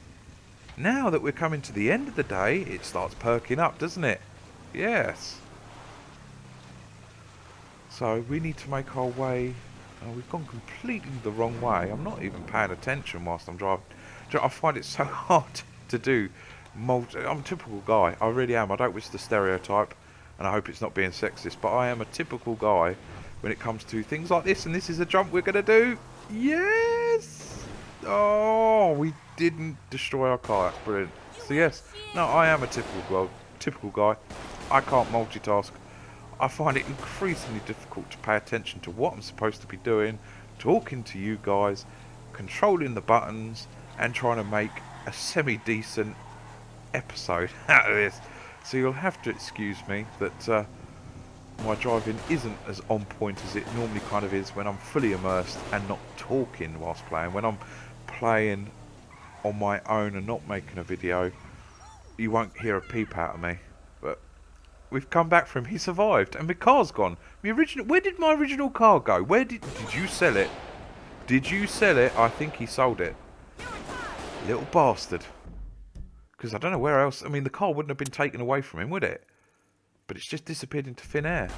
Now that we're coming to the end of the day, it starts perking up, doesn't it? Yes. So we need to make our way. We've gone completely the wrong way. I'm not even paying attention whilst I'm driving. I find it so hard to do. I'm a typical guy. I really am. I don't wish the stereotype, and I hope it's not being sexist, but I am a typical guy when it comes to things like this. And this is a jump we're going to do. Yes. Oh, we didn't destroy our car. That's brilliant. So yes, no, I am a typical guy. I can't multitask. I find it increasingly difficult to pay attention to what I'm supposed to be doing, talking to you guys, controlling the buttons, and trying to make a semi-decent episode out of this. So you'll have to excuse me that my driving isn't as on point as it normally kind of is when I'm fully immersed and not talking whilst playing. When I'm playing on my own and not making a video, you won't hear a peep out of me. But we've come back from. He survived, and my car's gone. Where did my original car go? Did you sell it? Did you sell it? I think he sold it. Little bastard. Because I don't know where else. I mean, the car wouldn't have been taken away from him, would it? But it's just disappeared into thin air.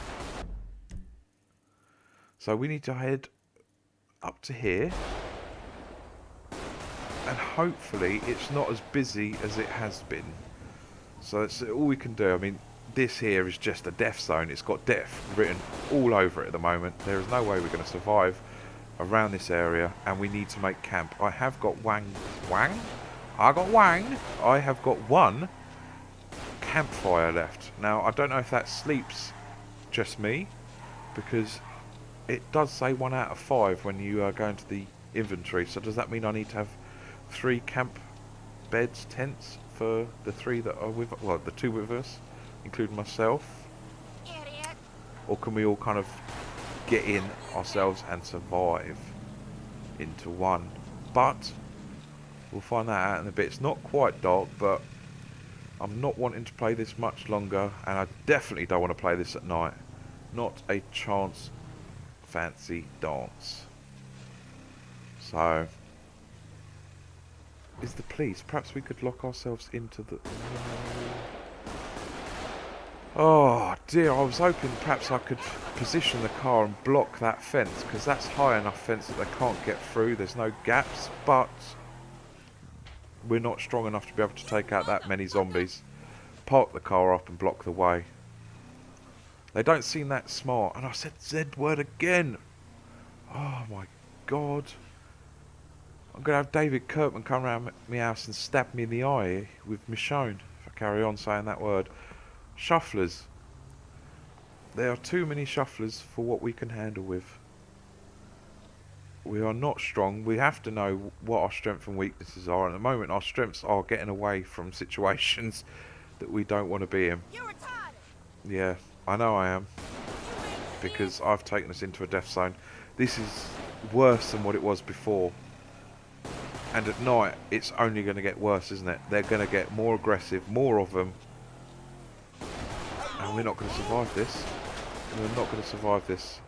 So we need to head up to here. And hopefully it's not as busy as it has been. So that's all we can do. I mean, this here is just a death zone. It's got death written all over it at the moment. There is no way we're going to survive around this area, and we need to make camp. I have got I have got one campfire left. Now, I don't know if that sleeps just me, because it does say 1 out of 5 when you go into the inventory. So does that mean I need to have 3 camp beds, tents, for the 3 that are with, well, the 2 with us, including myself? Idiot. Or can we all kind of get in ourselves and survive into one? But we'll find that out in a bit. It's not quite dark, but I'm not wanting to play this much longer, and I definitely don't want to play this at night. Not a chance. Fancy dance. So is the police. Perhaps we could lock ourselves into the... Oh dear, I was hoping perhaps I could position the car and block that fence, because that's high enough fence that they can't get through. There's no gaps, but we're not strong enough to be able to take out that many zombies. Park the car up and block the way. They don't seem that smart. And I said Z word again. Oh my god. I'm going to have David Kirkman come around my house and stab me in the eye with Michonne if I carry on saying that word. Shufflers. There are too many shufflers for what we can handle with. We are not strong. We have to know what our strengths and weaknesses are. At the moment, our strengths are getting away from situations that we don't want to be in. Yeah, I know I am. Because I've taken us into a death zone. This is worse than what it was before. And at night, it's only going to get worse, isn't it? They're going to get more aggressive, more of them. And we're not going to survive this. We're not going to survive this.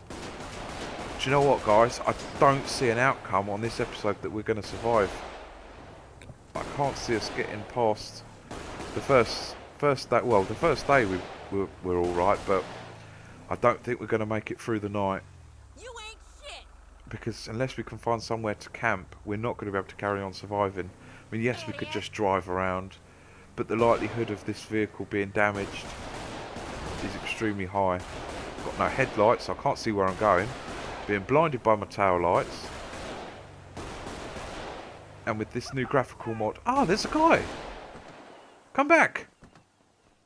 Do you know what, guys? I don't see an outcome on this episode that we're going to survive. I can't see us getting past the first day. Well, the first day we're all right, but I don't think we're going to make it through the night. You ain't shit. Because unless we can find somewhere to camp, we're not going to be able to carry on surviving. I mean, yes, we could just drive around, but the likelihood of this vehicle being damaged is extremely high. I've got no headlights, so I can't see where I'm going. Being blinded by my tail lights. And with this new graphical mod... Ah, there's a guy! Come back!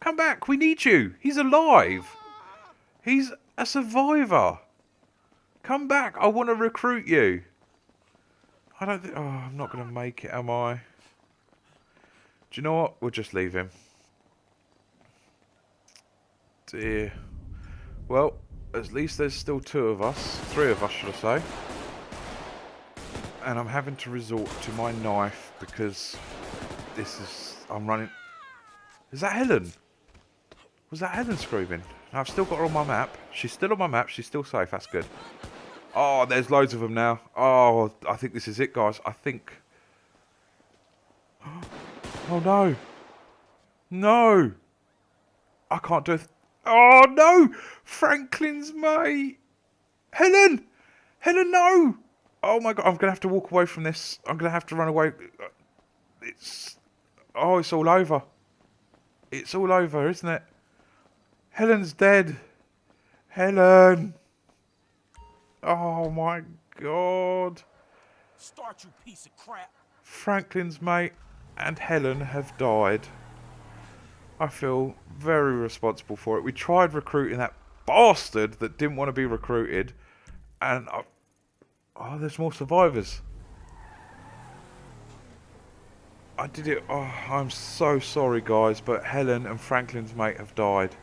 Come back, we need you! He's alive! He's a survivor! Come back, I want to recruit you! I don't think... Oh, I'm not going to make it, am I? Do you know what? We'll just leave him. Dear. Well, at least there's still two of us. Three of us, should I say. And I'm having to resort to my knife because this is... I'm running... Is that Helen? Was that Helen screaming? No, I've still got her on my map. She's still on my map. She's still safe. That's good. Oh, there's loads of them now. Oh, I think this is it, guys. I think... Oh, no. No. I can't do it. Oh, no. Franklin's mate. Helen. Helen, no. Oh, my God. I'm going to have to walk away from this. I'm going to have to run away. It's... Oh, it's all over. It's all over, isn't it? Helen's dead. Helen. Oh, my God. Start, you piece of crap. Franklin's mate and Helen have died. I feel very responsible for it. We tried recruiting that bastard that didn't want to be recruited. And... Oh, there's more survivors. I did it. Oh, I'm so sorry, guys. But Helen and Franklin's mate have died.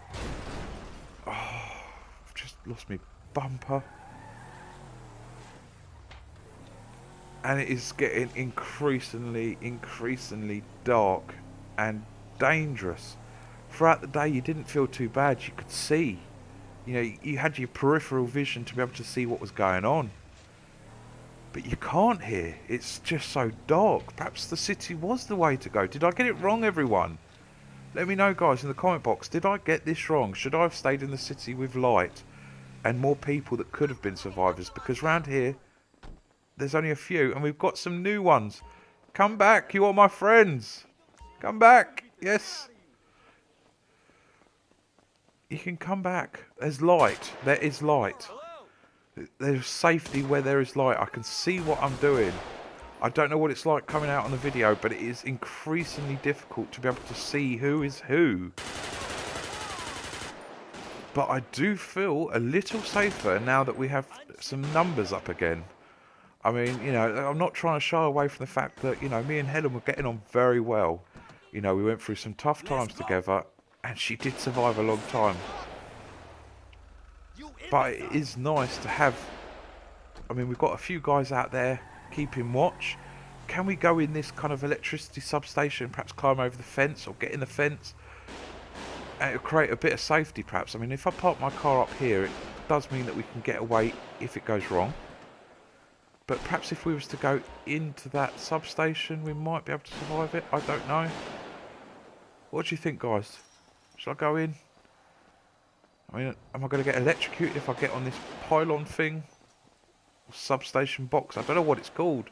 Oh, I've just lost my bumper. And it is getting increasingly dark and dangerous. Throughout the day, you didn't feel too bad. You could see. You know, you had your peripheral vision to be able to see what was going on. But you can't here. It's just so dark. Perhaps the city was the way to go. Did I get it wrong, everyone? Let me know, guys, in the comment box. Did I get this wrong? Should I have stayed in the city with light and more people that could have been survivors? Because round here, there's only a few, and we've got some new ones. Come back, you are my friends. Come back, yes. You can come back. There's light. There is light. There's safety where there is light. I can see what I'm doing. I don't know what it's like coming out on the video, but it is increasingly difficult to be able to see who is who. But I do feel a little safer now that we have some numbers up again. I mean, you know, I'm not trying to shy away from the fact that, you know, me and Helen were getting on very well. You know, we went through some tough times together, and she did survive a long time. But it is nice to have... I mean, we've got a few guys out there keeping watch. Can we go in this kind of electricity substation, perhaps climb over the fence or get in the fence? And it'll create a bit of safety, perhaps. I mean, if I park my car up here, it does mean that we can get away if it goes wrong. But perhaps if we was to go into that substation, we might be able to survive it. I don't know. What do you think, guys? Shall I go in? I mean, am I going to get electrocuted if I get on this pylon thing? Substation box? I don't know what it's called.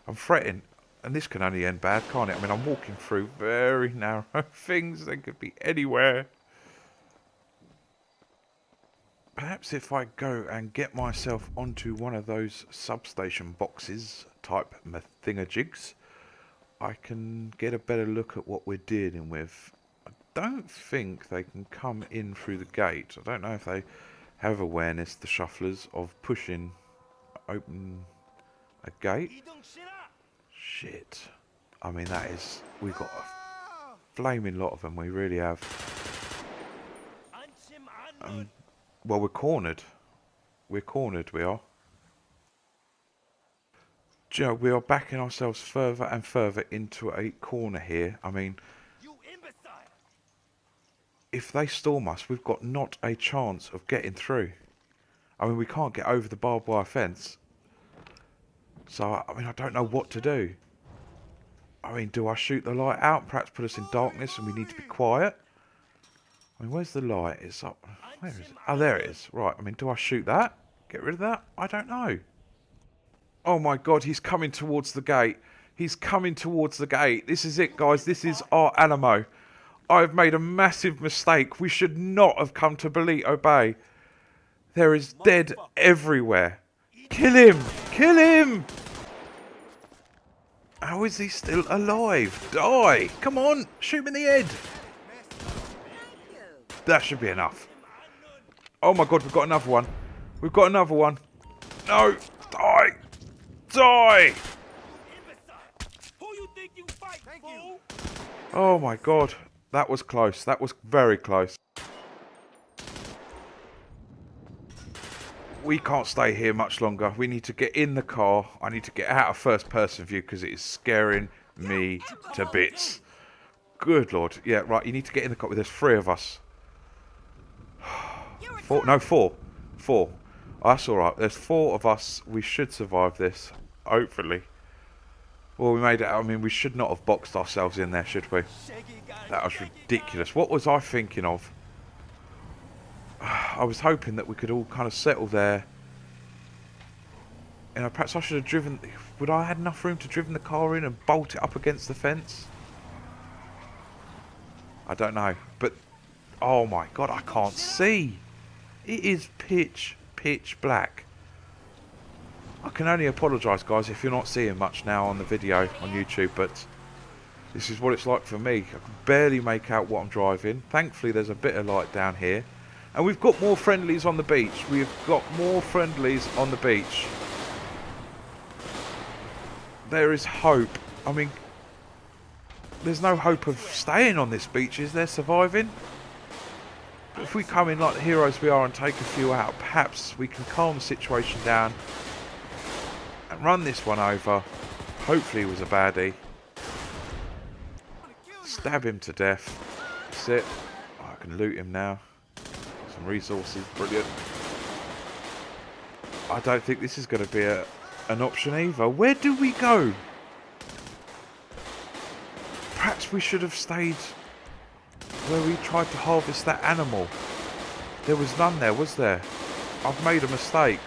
I'm fretting. And this can only end bad, can't it? I mean, I'm walking through very narrow things. They could be anywhere. Perhaps if I go and get myself onto one of those substation boxes type thingajigs, I can get a better look at what we're dealing with. I don't think they can come in through the gate. I don't know if they have awareness, the shufflers, of pushing open a gate. Shit. I mean, that is... We've got a flaming lot of them. We really have. Well, we're cornered. We're cornered, we are. Joe, we are backing ourselves further and further into a corner here. I mean, if they storm us, we've got not a chance of getting through. I mean, we can't get over the barbed wire fence. So, I mean, I don't know what to do. I mean, do I shoot the light out? Perhaps put us in darkness and we need to be quiet? I mean, where's the light? It's up. Where is it? Oh, there it is. Right, I mean, do I shoot that? Get rid of that? I don't know. Oh my god, he's coming towards the gate. He's coming towards the gate. This is it, guys. This is our Alamo. I've made a massive mistake. We should not have come to Bolito Bay. There is dead everywhere. Kill him! Kill him! How is he still alive? Die! Come on! Shoot him in the head! That should be enough. Oh my god, we've got another one. We've got another one. No! Die! Die! Oh my god. That was close. That was very close. We can't stay here much longer. We need to get in the car. I need to get out of first person view because it is scaring me to bits. Good lord. Yeah, right. You need to get in the car. There's 3 of us. 4. No, 4. 4. Oh, that's alright. There's 4 of us. We should survive this. Hopefully. Well, we made it out. I mean, we should not have boxed ourselves in there, should we? That was ridiculous. What was I thinking of? I was hoping that we could all kind of settle there. You know, perhaps I should have driven... Would I have had enough room to driven the car in and bolt it up against the fence? I don't know. But, oh my god, I can't see. It is pitch black. I can only apologise, guys, if you're not seeing much now on the video on YouTube, but this is what it's like for me. I can barely make out what I'm driving. Thankfully, there's a bit of light down here. And we've got more friendlies on the beach. We've got more friendlies on the beach. There is hope. I mean, there's no hope of staying on this beach, is there, surviving? But if we come in like the heroes we are and take a few out, perhaps we can calm the situation down and run this one over. Hopefully he was a baddie. Stab him to death. That's it. Oh, I can loot him now. Some resources. Brilliant. I don't think this is going to be an option either. Where do we go? Perhaps we should have stayed where we tried to harvest that animal. There was none there, was there? I've made a mistake.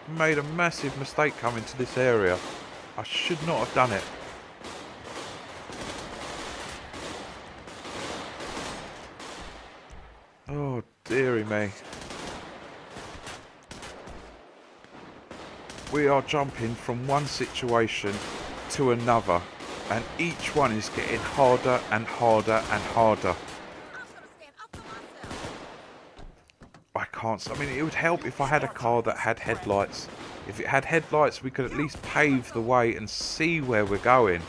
I've made a massive mistake coming to this area. I should not have done it. Oh, dearie me. We are jumping from one situation to another, and each one is getting harder and harder and harder. I can't. I mean, it would help if I had a car that had headlights. If it had headlights, we could at least pave the way and see where we're going.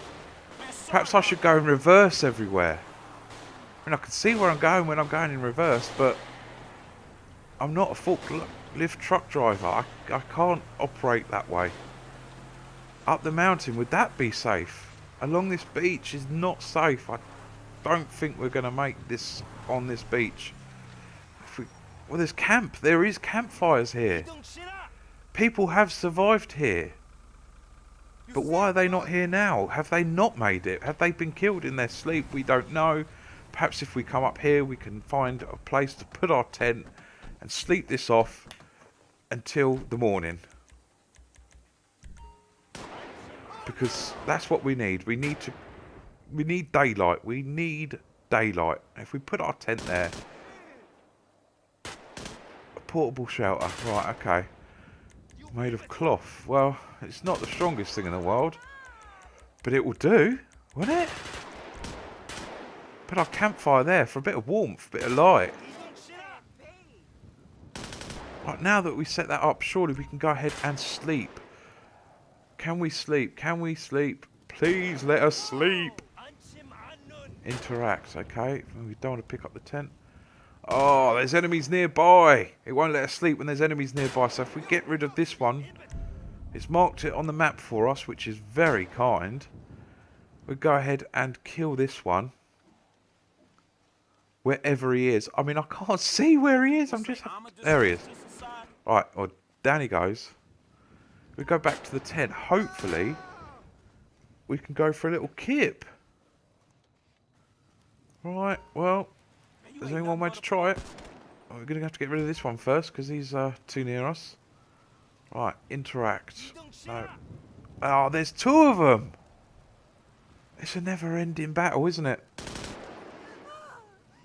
Perhaps I should go in reverse everywhere. I mean, I can see where I'm going when I'm going in reverse, but I'm not a forklift truck driver. I can't operate that way. Up the mountain, would that be safe? Along this beach is not safe. I don't think we're going to make this on this beach. Well, there's camp. There is campfires here. People have survived here. But why are they not here now? Have they not made it? Have they been killed in their sleep? We don't know. Perhaps if we come up here, we can find a place to put our tent and sleep this off until the morning. Because that's what we need. We need daylight. We need daylight. If we put our tent there, a portable shelter. Right, okay. Made of cloth. Well, it's not the strongest thing in the world, but it will do, won't it? Put our campfire there for a bit of warmth, a bit of light. Right, now that we set that up, surely we can go ahead and sleep. Can we sleep? Can we sleep? Please let us sleep. Interact, okay. We don't want to pick up the tent. Oh, there's enemies nearby. It won't let us sleep when there's enemies nearby. So if we get rid of this one, it's marked it on the map for us, which is very kind. We'll go ahead and kill this one. Wherever he is. I mean, I can't see where he is. I'm just... There he is. Right, well, down he goes. We go back to the tent. Hopefully, we can go for a little kip. Right, well, there's only one way to try it. We're going to have to get rid of this one first, because he's too near us. Right, interact. No. Oh, there's two of them! It's a never-ending battle, isn't it?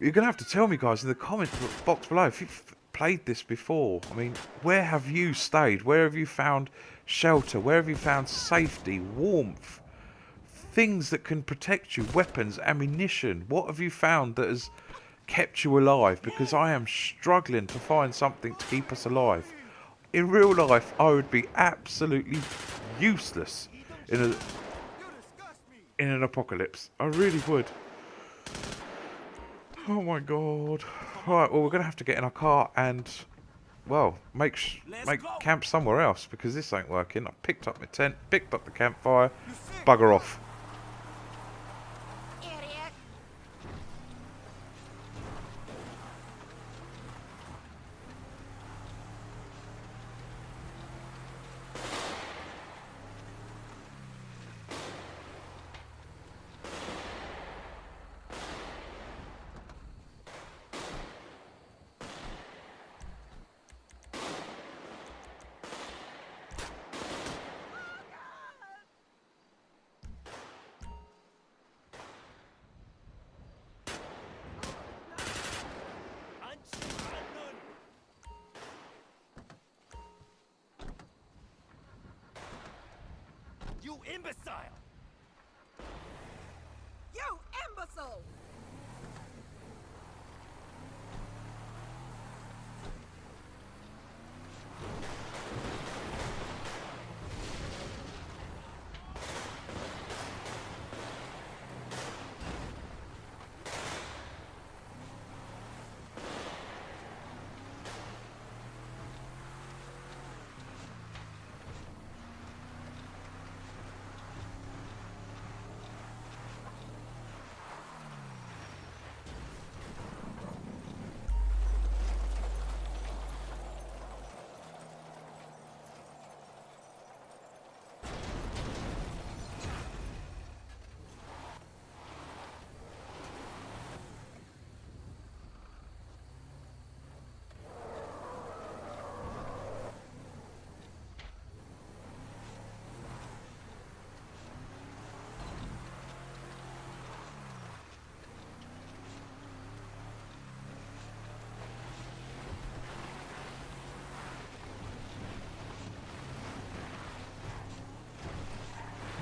You're going to have to tell me, guys, in the comment box below, if you've played this before. I mean, where have you stayed? Where have you found shelter? Where have you found safety, warmth? Things that can protect you, weapons, ammunition. What have you found that has kept you alive? Because I am struggling to find something to keep us alive. In real life, I would be absolutely useless in an apocalypse. I really would. Oh my god. Right, well, we're going to have to get in our car and, well, make camp somewhere else, because this ain't working. I picked up my tent, picked up the campfire, bugger off. You imbecile! You imbecile!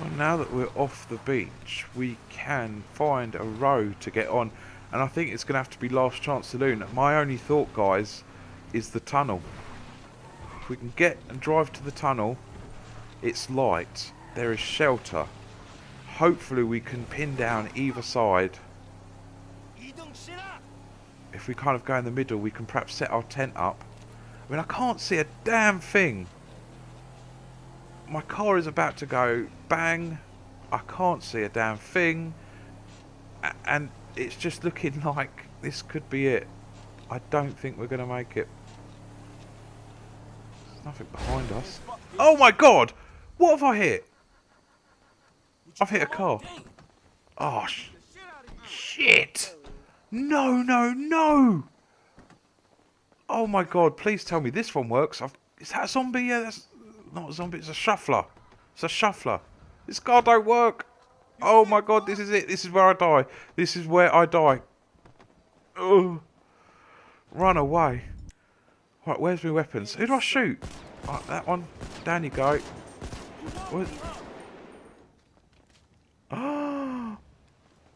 Well, now that we're off the beach, we can find a road to get on. And I think it's going to have to be Last Chance Saloon. My only thought, guys, is the tunnel. If we can get and drive to the tunnel, it's light. There is shelter. Hopefully we can pin down either side. If we kind of go in the middle, we can perhaps set our tent up. I mean, I can't see a damn thing. My car is about to go bang. I can't see a damn thing. And it's just looking like this could be it. I don't think we're going to make it. There's nothing behind us. Oh my god! What have I hit? I've hit a car. Oh, shit! No, no, no! Oh my god, please tell me this one works. Is that a zombie? Yeah, that's not a zombie, it's a shuffler. It's a shuffler. This car don't work. Oh my god, this is it. This is where I die. This is where I die. Ugh. Run away. Right, where's my weapons? Who do I shoot? Right, that one. Down you go. What?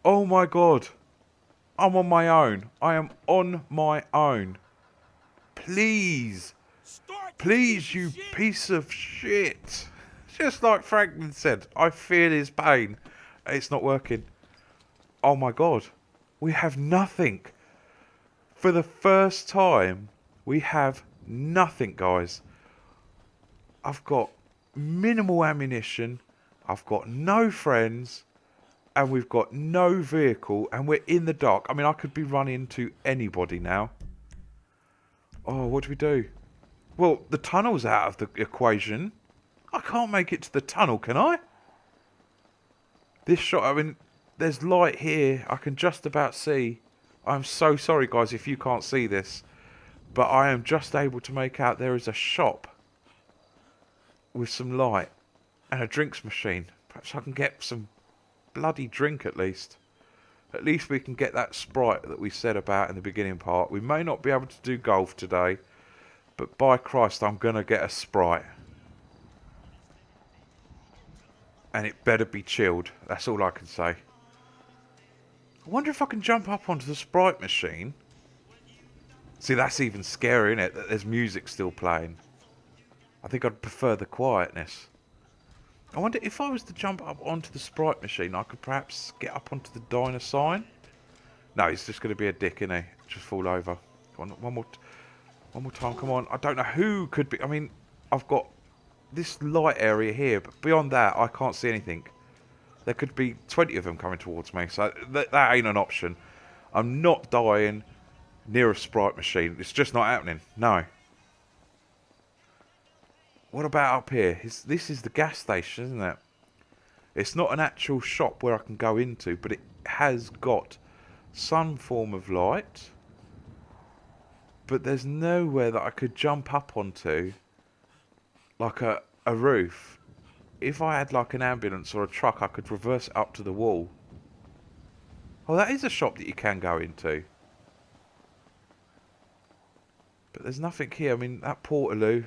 Oh my god. I'm on my own. I am on my own. Please. Please, you piece of shit. Just like Franklin said, I feel his pain. It's not working. Oh my god. We have nothing. For the first time, we have nothing, guys. I've got minimal ammunition. I've got no friends. And we've got no vehicle. And we're in the dark. I mean, I could be running into anybody now. Oh, what do we do? Well, the tunnel's out of the equation. I can't make it to the tunnel, can I? This shot, I mean, there's light here. I can just about see. I'm so sorry, guys, if you can't see this. But I am just able to make out there is a shop with some light and a drinks machine. Perhaps I can get some bloody drink at least. At least we can get that Sprite that we said about in the beginning part. We may not be able to do golf today. But by Christ, I'm going to get a Sprite. And it better be chilled. That's all I can say. I wonder if I can jump up onto the Sprite machine. See, that's even scary, isn't it? That there's music still playing. I think I'd prefer the quietness. I wonder if I was to jump up onto the Sprite machine, I could perhaps get up onto the diner sign. No, he's just going to be a dick, isn't he? Just fall over. One more time, come on. I don't know who could be. I mean, I've got this light area here, but beyond that, I can't see anything. There could be 20 of them coming towards me, so that ain't an option. I'm not dying near a Sprite machine. It's just not happening. No. What about up here? This is the gas station, isn't it? It's not an actual shop where I can go into, but it has got some form of light. But there's nowhere that I could jump up onto, like a roof. If I had like an ambulance or a truck, I could reverse it up to the wall. Oh, that is a shop that you can go into. But there's nothing here. I mean, that Portaloo.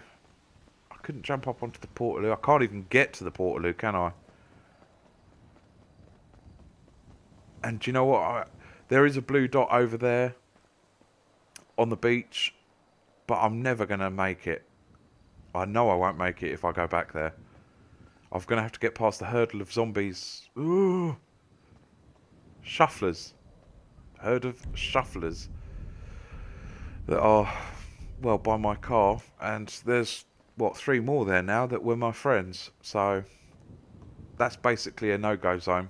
I couldn't jump up onto the Portaloo. I can't even get to the Portaloo, can I? And do you know what? There is a blue dot over there on the beach, but I'm never going to make it. I know I won't make it if I go back there. I'm going to have to get past the hurdle of zombies. Ooh. Shufflers. Herd of shufflers that are, well, by my car. And there's, what, 3 more there now that were my friends. So that's basically a no-go zone.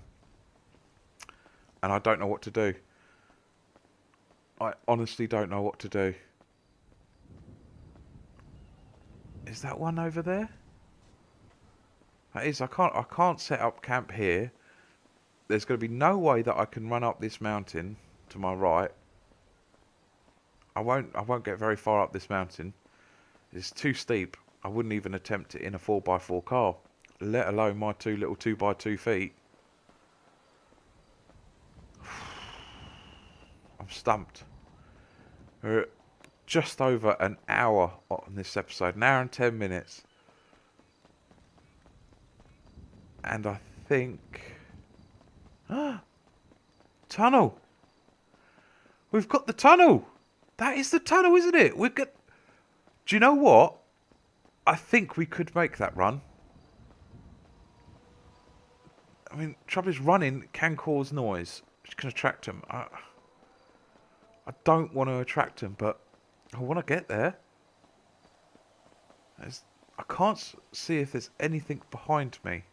And I don't know what to do. I honestly don't know what to do. Is that one over there? That is. I can't set up camp here. There's going to be no way that I can run up this mountain to my right. I won't get very far up this mountain. It's too steep. I wouldn't even attempt it in a 4x4 car, let alone my 2 little 2x2 feet. I'm stumped. We're just over an hour on this episode. An hour and 10 minutes. And I think... tunnel! We've got the tunnel! That is the tunnel, isn't it? We're good. Do you know what? I think we could make that run. I mean, trouble is running can cause noise, which can attract them. I don't want to attract them, but I want to get there. I can't see if there's anything behind me.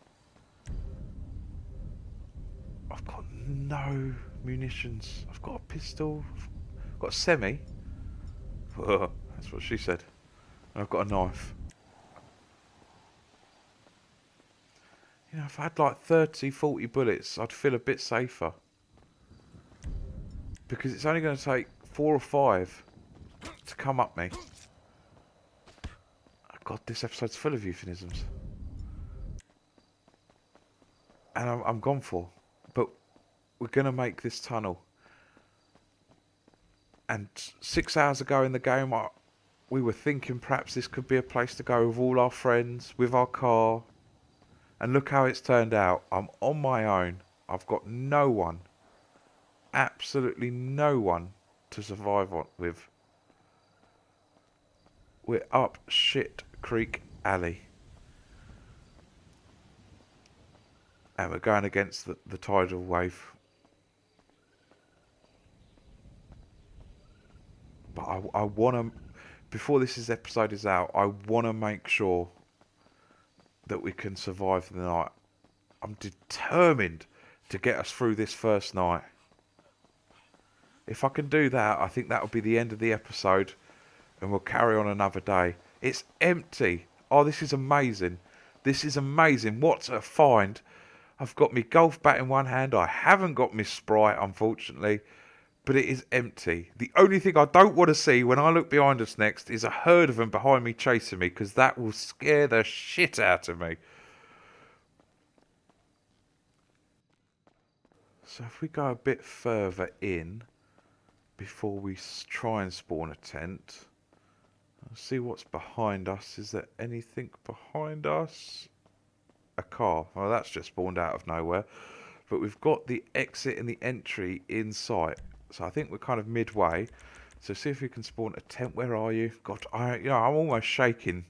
I've got no munitions. I've got a pistol. I've got a semi. That's what she said. And I've got a knife. You know, if I had like 30, 40 bullets, I'd feel a bit safer. because it's only going to take 4 or 5 to come up me. Oh, God, this episode's full of euphemisms. And I'm gone for. But we're going to make this tunnel. And 6 hours ago in the game, we were thinking perhaps this could be a place to go with all our friends, with our car. And look how it's turned out. I'm on my own. I've got no one. Absolutely no one to survive with. We're up Shit Creek Alley. And we're going against the tidal wave. But I want to, before this episode is out, I want to make sure that we can survive the night. I'm determined to get us through this first night. If I can do that, I think that will be the end of the episode, and we'll carry on another day. It's empty. Oh, this is amazing. This is amazing. What a find. I've got my golf bat in one hand. I haven't got my Sprite, unfortunately, but it is empty. The only thing I don't want to see when I look behind us next is a herd of them behind me chasing me, because that will scare the shit out of me. So if we go a bit further in before we try and spawn a tent, I'll see what's behind us. Is there anything behind us? A car. Well, that's just spawned out of nowhere. But we've got the exit and the entry in sight. So I think we're kind of midway. So see if we can spawn a tent. Where are you? God, I'm almost shaking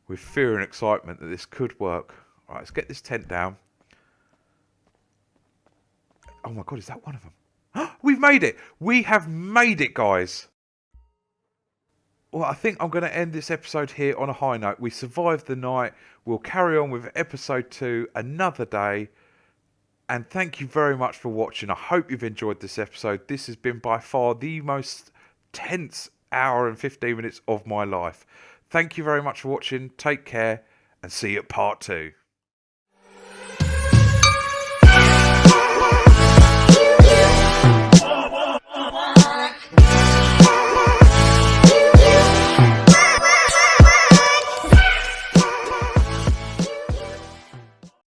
with fear and excitement that this could work. All right, let's get this tent down. Oh my God, is that one of them? We've made it! We have made it, guys! Well, I think I'm going to end this episode here on a high note. We survived the night. We'll carry on with episode 2 another day. And thank you very much for watching. I hope you've enjoyed this episode. This has been by far the most tense hour and 15 minutes of my life. Thank you very much for watching. Take care and see you at part 2.